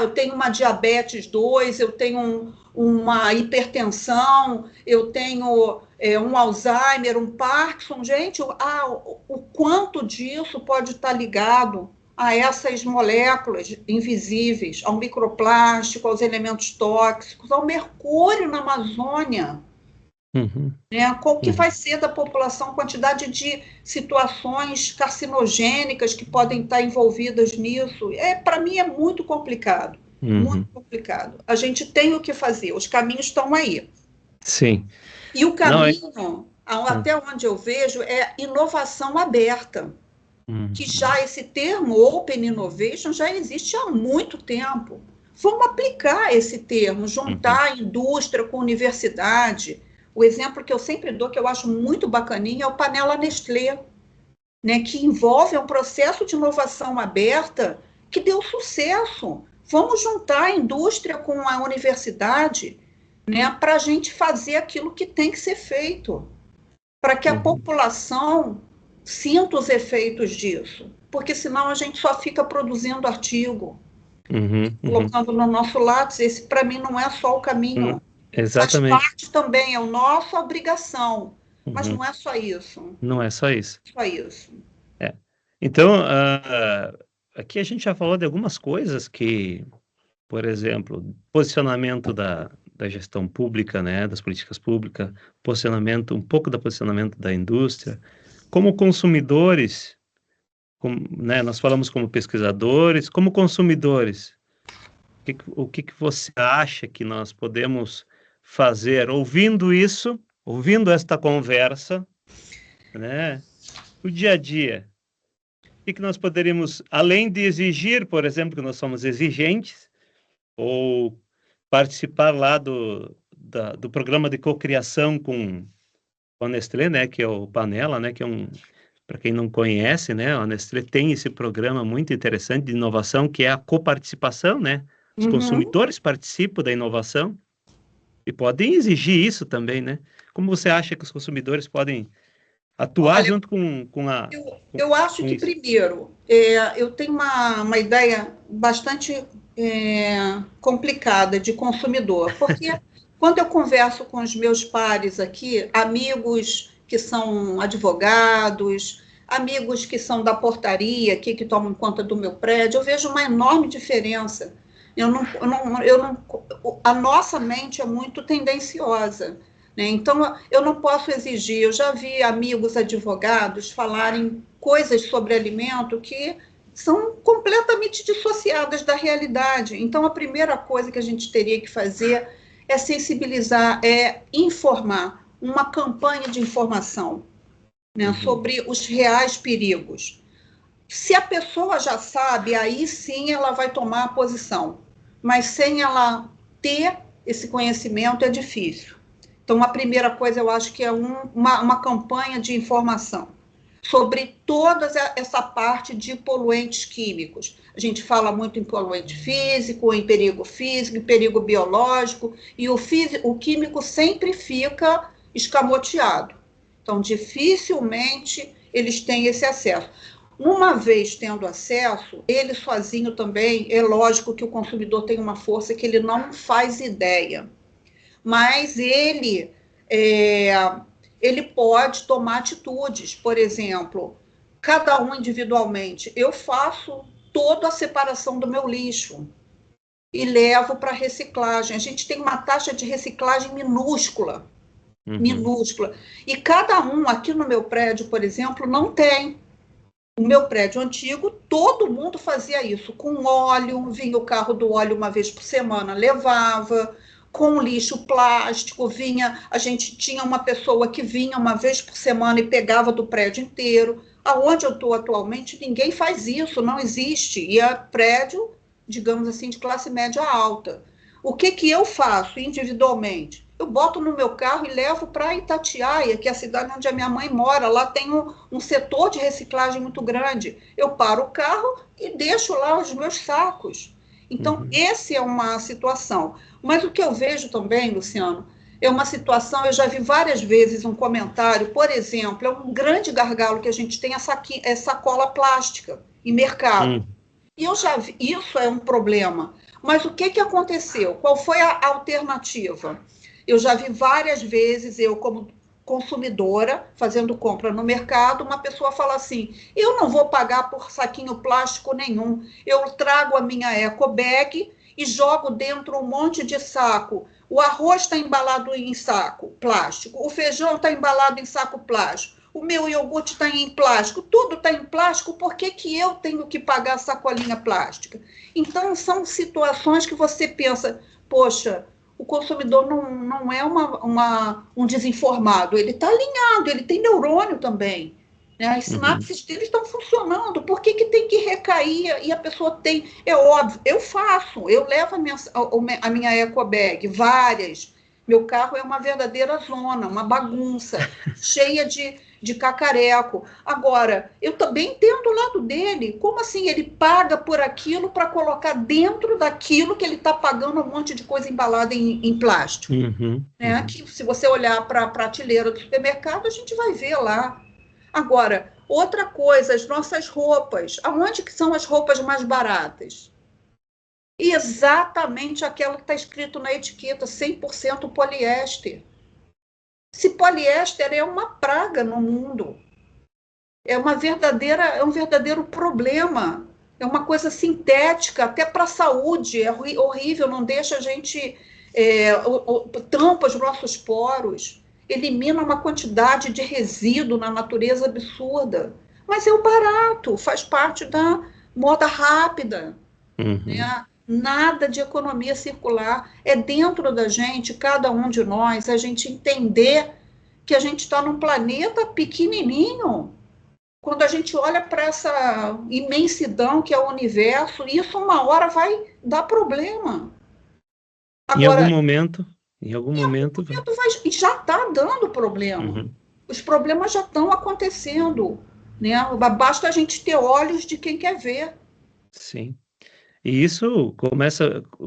Eu tenho uma diabetes 2, eu tenho uma hipertensão, eu tenho um Alzheimer, um Parkinson. Gente, o quanto disso pode estar ligado a essas moléculas invisíveis, ao microplástico, aos elementos tóxicos, ao mercúrio na Amazônia. Né? Como que vai ser da população, quantidade de situações carcinogênicas que podem estar envolvidas nisso? Para mim é muito complicado, muito complicado. A gente tem o que fazer, os caminhos estão aí. Sim. E o Não, caminho, até onde eu vejo, é inovação aberta, que já esse termo Open Innovation já existe há muito tempo. Vamos aplicar esse termo, juntar a indústria com a universidade. O exemplo que eu sempre dou, que eu acho muito bacaninha, é o Panela Nestlé, né, que envolve um processo de inovação aberta que deu sucesso. Vamos juntar a indústria com a universidade, né, para a gente fazer aquilo que tem que ser feito, para que a população sinta os efeitos disso, porque senão a gente só fica produzindo artigo, colocando no nosso lápis. Esse, para mim, não é só o caminho. Faz Exatamente. parte também, é a nossa obrigação, mas não é só isso. Não é só isso. Só isso. Então, aqui a gente já falou de algumas coisas que, por exemplo, posicionamento da gestão pública, né, das políticas públicas, um pouco do posicionamento da indústria, como consumidores, né, nós falamos como pesquisadores, como consumidores, o que você acha que nós podemos fazer ouvindo esta conversa, né, no dia a dia? O que nós poderíamos, além de exigir, por exemplo, que nós somos exigentes, ou participar lá do programa de cocriação com a Nestlé, né, que é o Panela, né, que é para quem não conhece, né, a Nestlé tem esse programa muito interessante de inovação, que é a coparticipação, né, os consumidores participam da inovação e podem exigir isso também, né? Como você acha que os consumidores podem atuar junto com a... Eu acho que, primeiro, eu tenho uma ideia bastante complicada de consumidor, porque quando eu converso com os meus pares aqui, amigos que são advogados, amigos que são da portaria, aqui, que tomam conta do meu prédio, eu vejo uma enorme diferença. A nossa mente é muito tendenciosa, né? Então, eu não posso exigir. Eu já vi amigos advogados falarem coisas sobre alimento que são completamente dissociadas da realidade. Então, a primeira coisa que a gente teria que fazer é sensibilizar, é informar, uma campanha de informação, né, sobre os reais perigos. Se a pessoa já sabe, aí sim ela vai tomar a posição, mas sem ela ter esse conhecimento é difícil. Então, a primeira coisa, eu acho que é uma campanha de informação sobre toda essa parte de poluentes químicos. A gente fala muito em poluente físico, em perigo biológico, e o químico sempre fica escamoteado. Então, dificilmente eles têm esse acesso. Uma vez tendo acesso, ele sozinho também, é lógico que o consumidor tem uma força que ele não faz ideia, mas ele pode tomar atitudes. Por exemplo, cada um individualmente. Eu faço toda a separação do meu lixo e levo para reciclagem. A gente tem uma taxa de reciclagem minúscula, minúscula. E cada um, aqui no meu prédio, por exemplo, não tem. O meu prédio antigo, todo mundo fazia isso, com óleo, vinha o carro do óleo uma vez por semana, levava, com lixo plástico, a gente tinha uma pessoa que vinha uma vez por semana e pegava do prédio inteiro. Aonde eu estou atualmente, ninguém faz isso, não existe, e é prédio, digamos assim, de classe média alta. O que eu faço individualmente? Eu boto no meu carro e levo para Itatiaia, que é a cidade onde a minha mãe mora. Lá tem um setor de reciclagem muito grande. Eu paro o carro e deixo lá os meus sacos. Então, essa é uma situação. Mas o que eu vejo também, Luciano, é uma situação, eu já vi várias vezes um comentário, por exemplo, é um grande gargalo que a gente tem é sacola plástica em mercado. E eu já vi, isso é um problema. Mas o que aconteceu? Qual foi a alternativa? Eu já vi várias vezes, eu como consumidora, fazendo compra no mercado, uma pessoa fala assim, eu não vou pagar por saquinho plástico nenhum, eu trago a minha eco bag e jogo dentro um monte de saco. O arroz está embalado em saco plástico, o feijão está embalado em saco plástico, o meu iogurte está em plástico, tudo está em plástico, por que eu tenho que pagar a sacolinha plástica? Então, são situações que você pensa, poxa, o consumidor não é um desinformado, ele está alinhado, ele tem neurônio também. Né? As sinapses dele estão funcionando, por que tem que recair e a pessoa tem? É óbvio, eu faço, eu levo a minha eco bag, várias. Meu carro é uma verdadeira zona, uma bagunça, cheia de cacareco. Agora, eu também entendo o lado dele. Como assim ele paga por aquilo para colocar dentro daquilo que ele está pagando um monte de coisa embalada em plástico? Né? Que, se você olhar para a prateleira do supermercado, a gente vai ver lá. Agora, outra coisa, as nossas roupas. Aonde que são as roupas mais baratas? Exatamente aquela que está escrito na etiqueta, 100% poliéster. Se poliéster é uma praga no mundo, é um verdadeiro problema, é uma coisa sintética, até para a saúde, é horrível, não deixa a gente, tampa os nossos poros, elimina uma quantidade de resíduo na natureza absurda, mas é o barato, faz parte da moda rápida, né? Nada de economia circular, é dentro da gente, cada um de nós, a gente entender que a gente está num planeta pequenininho. Quando a gente olha para essa imensidão que é o universo, isso uma hora vai dar problema. Agora, em algum momento já está dando problema. Os problemas já estão acontecendo. Né? Basta a gente ter olhos de quem quer ver. Sim. E isso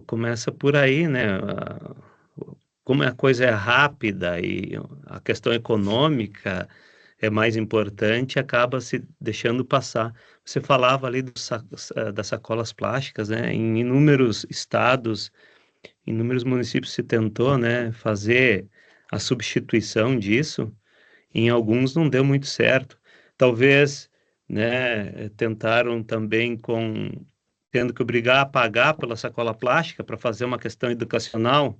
começa por aí, né? Como a coisa é rápida e a questão econômica é mais importante, acaba se deixando passar. Você falava ali das sacolas plásticas, né? Em inúmeros estados, em inúmeros municípios se tentou, né, fazer a substituição disso. Em alguns não deu muito certo. Talvez, né, tentaram também tendo que obrigar a pagar pela sacola plástica para fazer uma questão educacional,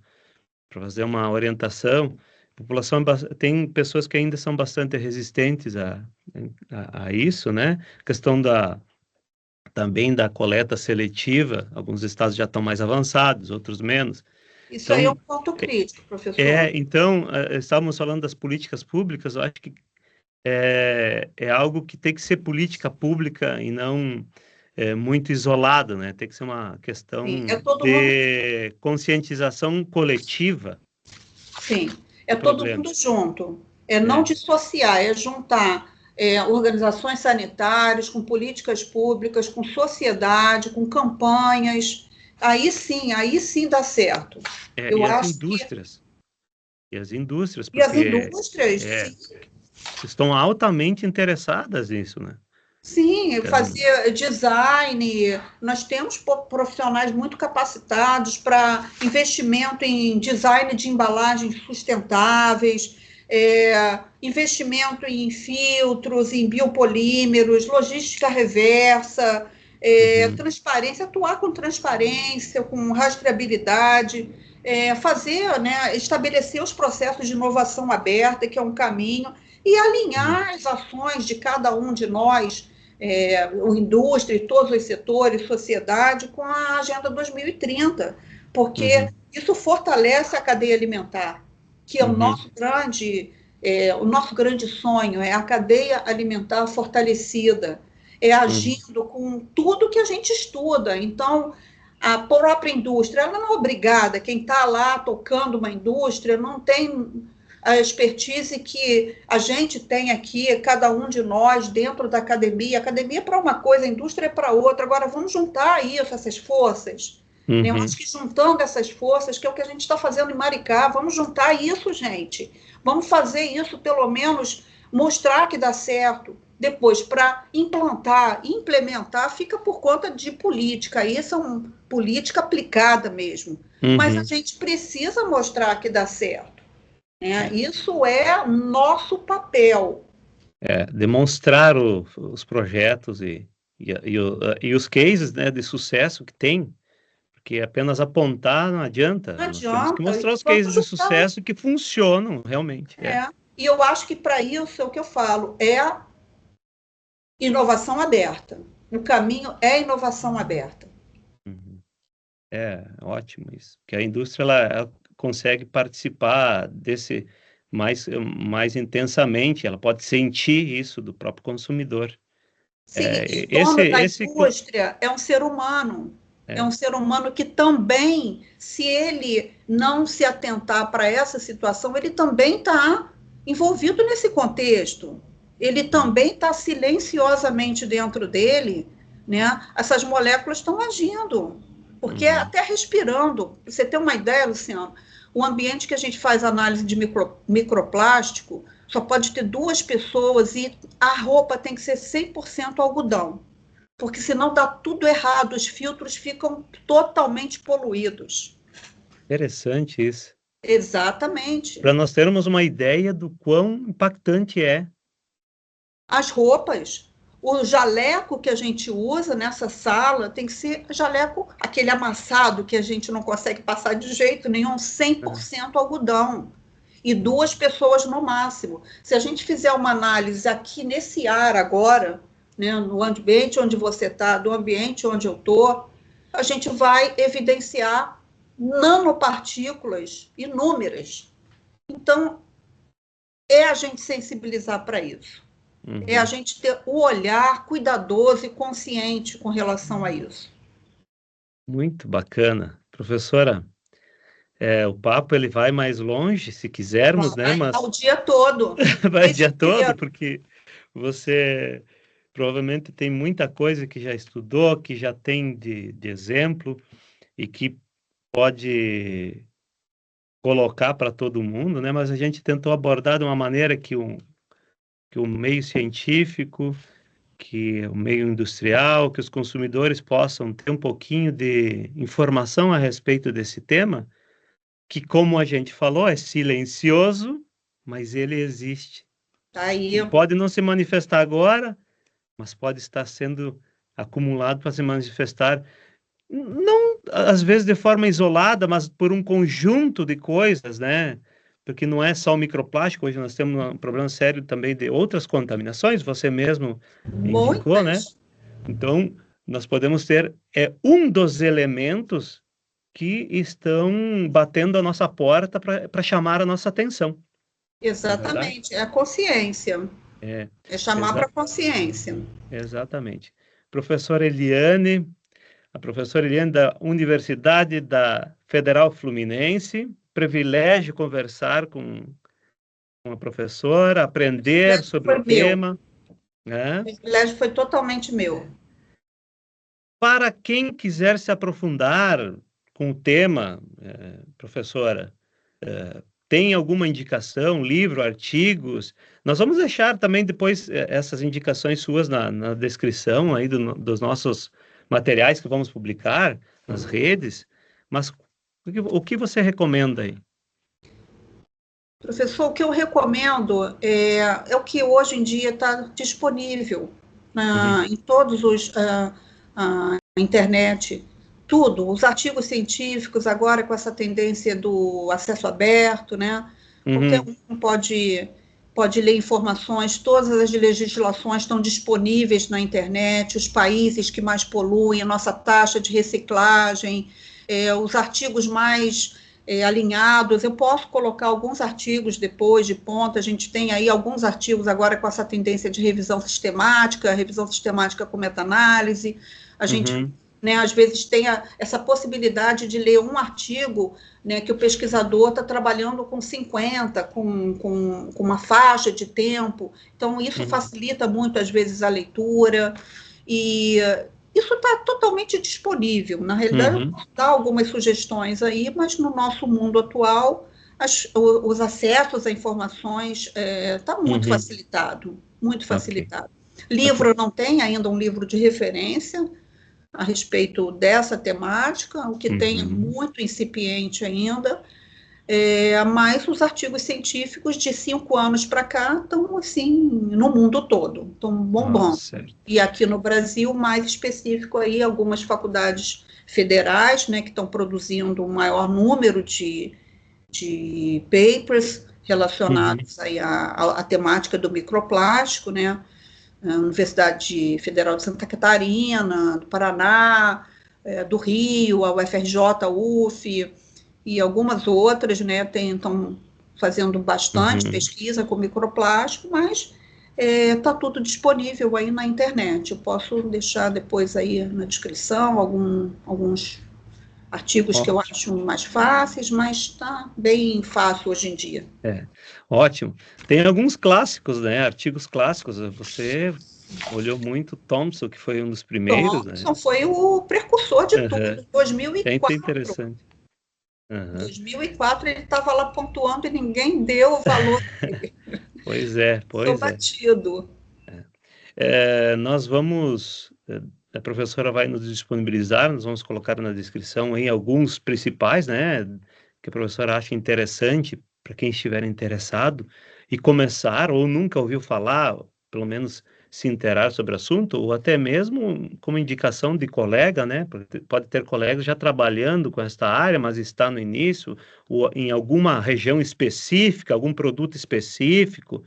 para fazer uma orientação. A população tem pessoas que ainda são bastante resistentes a isso, né? A questão também da coleta seletiva, alguns estados já estão mais avançados, outros menos. Isso aí é um ponto crítico, professor. Então, estávamos falando das políticas públicas, eu acho que é algo que tem que ser política pública e não muito isolado, né? Tem que ser uma questão de conscientização coletiva. Sim, é todo mundo junto. É não dissociar, é juntar organizações sanitárias com políticas públicas, com sociedade, com campanhas. Aí sim dá certo. Eu acho indústrias. E as indústrias. E as indústrias, sim. Estão altamente interessadas nisso, né? Sim, fazer design. Nós temos profissionais muito capacitados para investimento em design de embalagens sustentáveis, investimento em filtros, em biopolímeros, logística reversa, transparência, atuar com transparência, com rastreabilidade, fazer, né, estabelecer os processos de inovação aberta, que é um caminho, e alinhar as ações de cada um de nós, a indústria e todos os setores, sociedade, com a Agenda 2030, porque isso fortalece a cadeia alimentar, que é o nosso grande sonho, é a cadeia alimentar fortalecida, agindo com tudo que a gente estuda. Então, a própria indústria, ela não é obrigada, quem está lá tocando uma indústria não tem a expertise que a gente tem aqui, cada um de nós dentro da academia. A academia é para uma coisa, a indústria é para outra. Agora, vamos juntar isso, essas forças. Eu acho que juntando essas forças, que é o que a gente está fazendo em Maricá, vamos juntar isso, gente. Vamos fazer isso, pelo menos, mostrar que dá certo. Depois, para implementar, fica por conta de política. Isso é uma política aplicada mesmo. Mas a gente precisa mostrar que dá certo. Isso é nosso papel. Demonstrar os projetos e os cases, né, de sucesso que tem, porque apenas apontar não adianta. Nós temos que mostrar os cases de sucesso que funcionam realmente. E eu acho que para isso é o que eu falo, a inovação aberta. O caminho é a inovação aberta. Ótimo isso. Porque a indústria, ela consegue participar desse mais intensamente, ela pode sentir isso do próprio consumidor. Sim, o dono da Esse indústria é um ser humano. É um ser humano que também, se ele não se atentar para essa situação, ele também está envolvido nesse contexto. Ele também está silenciosamente dentro dele, né? Essas moléculas estão agindo, porque até respirando. Pra você ter uma ideia, Luciano, o ambiente que a gente faz análise de microplástico só pode ter 2 pessoas e a roupa tem que ser 100% algodão, porque senão dá tudo errado, os filtros ficam totalmente poluídos. Interessante isso. Exatamente. Para nós termos uma ideia do quão impactante é. As roupas, o jaleco que a gente usa nessa sala tem que ser jaleco, aquele amassado que a gente não consegue passar de jeito nenhum, 100% algodão. E 2 pessoas no máximo. Se a gente fizer uma análise aqui nesse ar agora, né, no ambiente onde você está, do ambiente onde eu estou, a gente vai evidenciar nanopartículas inúmeras. Então, é a gente sensibilizar para isso. É a gente ter o olhar cuidadoso e consciente com relação a isso. Muito bacana. Professora, o papo ele vai mais longe, se quisermos, né? Mas o dia todo. vai o dia todo, porque você provavelmente tem muita coisa que já estudou, que já tem de exemplo e que pode colocar para todo mundo, né? Mas a gente tentou abordar de uma maneira que o meio científico, que o meio industrial, que os consumidores possam ter um pouquinho de informação a respeito desse tema, que, como a gente falou, é silencioso, mas ele existe. Tá aí. Ele pode não se manifestar agora, mas pode estar sendo acumulado para se manifestar, não às vezes de forma isolada, mas por um conjunto de coisas, né? Porque não é só o microplástico, hoje nós temos um problema sério também de outras contaminações, você mesmo indicou, né? Então, nós podemos ter um dos elementos que estão batendo a nossa porta para chamar a nossa atenção. Exatamente, é a consciência. É chamar para a consciência. Exatamente. Professora Eliane, a professora Eliane da Universidade da Federal Fluminense, privilégio a professora, aprender sobre o tema. O privilégio foi totalmente meu. Para quem quiser se aprofundar com o tema, professora, tem alguma indicação, livro, artigos? Nós vamos deixar também depois essas indicações suas na descrição aí dos nossos materiais que vamos publicar nas redes, mas o que você recomenda aí? Professor, o que eu recomendo é o que hoje em dia está disponível em todos os internet, tudo, os artigos científicos agora com essa tendência do acesso aberto, né? Qualquer um pode ler informações, todas as legislações estão disponíveis na internet, os países que mais poluem, a nossa taxa de reciclagem, os artigos mais alinhados. Eu posso colocar alguns artigos depois de ponta, a gente tem aí alguns artigos agora com essa tendência de revisão sistemática com meta-análise, a gente, né, às vezes tem essa possibilidade de ler um artigo, né, que o pesquisador está trabalhando com 50, com uma faixa de tempo, então isso facilita muito, às vezes, a leitura, e isso está totalmente disponível. Na realidade, eu posso dar algumas sugestões aí, mas no nosso mundo atual, os acessos a informações está muito facilitado, muito facilitado. Livro não tem ainda um livro de referência a respeito dessa temática, o que tem é muito incipiente ainda, mas os artigos científicos de 5 anos para cá estão, assim, no mundo todo, estão bombando. E aqui no Brasil, mais específico aí, algumas faculdades federais, né, que estão produzindo um maior número de papers relacionados aí à temática do microplástico, né, a Universidade Federal de Santa Catarina, do Paraná, do Rio, a UFRJ, a UF, e algumas outras, né, estão fazendo bastante pesquisa com microplástico, mas está tudo disponível aí na internet. Eu posso deixar depois aí na descrição alguns artigos que eu acho mais fáceis, mas está bem fácil hoje em dia. Ótimo. Tem alguns clássicos, né? Artigos clássicos. Você olhou muito Thomson, que foi um dos primeiros, Thomson foi o precursor de tudo, 2004. É interessante. 2004 ele estava lá pontuando e ninguém deu o valor dele. Pois é. Batido. Nós vamos... A professora vai nos disponibilizar, nós vamos colocar na descrição aí alguns principais, né? Que a professora acha interessante para quem estiver interessado e começar ou nunca ouviu falar, pelo menos se interar sobre o assunto, ou até mesmo como indicação de colega, né? Pode ter colegas já trabalhando com esta área, mas está no início, ou em alguma região específica, algum produto específico.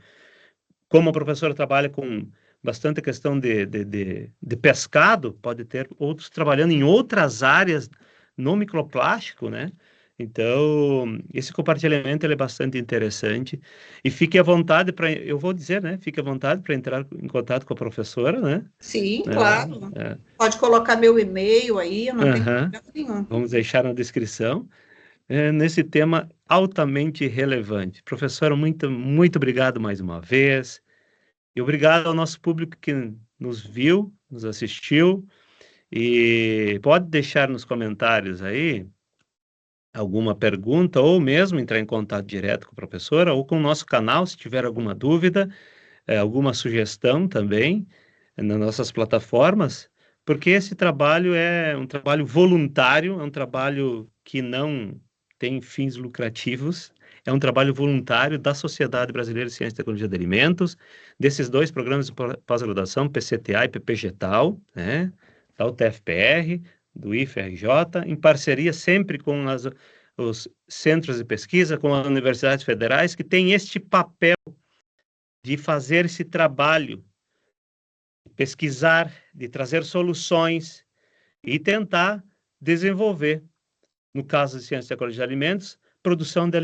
Como a professora trabalha com bastante questão de pescado, pode ter outros trabalhando em outras áreas no microplástico, né? Então, esse compartilhamento ele é bastante interessante. E fique à vontade para, eu vou dizer, né? Fique à vontade para entrar em contato com a professora, né? Sim, claro. Pode colocar meu e-mail aí, não tem problema nenhum. Vamos deixar na descrição. Nesse tema altamente relevante. Professora, muito obrigado mais uma vez. E obrigado ao nosso público que nos viu, nos assistiu. E pode deixar nos comentários aí alguma pergunta, ou mesmo entrar em contato direto com a professora, ou com o nosso canal, se tiver alguma dúvida, alguma sugestão também, nas nossas plataformas, porque esse trabalho é um trabalho voluntário, é um trabalho que não tem fins lucrativos, é um trabalho voluntário da Sociedade Brasileira de Ciência e Tecnologia de Alimentos, desses dois programas de pós-graduação, PCTA e PPGTAL, né, da UTFPR, do IFRJ, em parceria sempre com os centros de pesquisa, com as universidades federais, que têm este papel de fazer esse trabalho, de pesquisar, de trazer soluções e tentar desenvolver, no caso de ciência e tecnologia de alimentos, produção de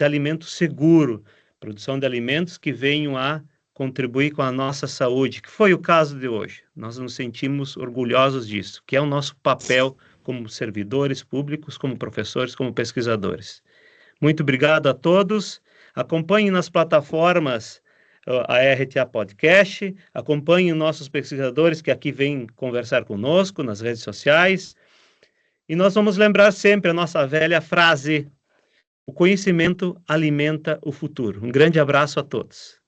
alimento seguro, produção de alimentos que venham a contribuir com a nossa saúde, que foi o caso de hoje. Nós nos sentimos orgulhosos disso, que é o nosso papel como servidores públicos, como professores, como pesquisadores. Muito obrigado a todos. Acompanhem nas plataformas a RTA Podcast, acompanhem nossos pesquisadores que aqui vêm conversar conosco nas redes sociais. E nós vamos lembrar sempre a nossa velha frase: o conhecimento alimenta o futuro. Um grande abraço a todos.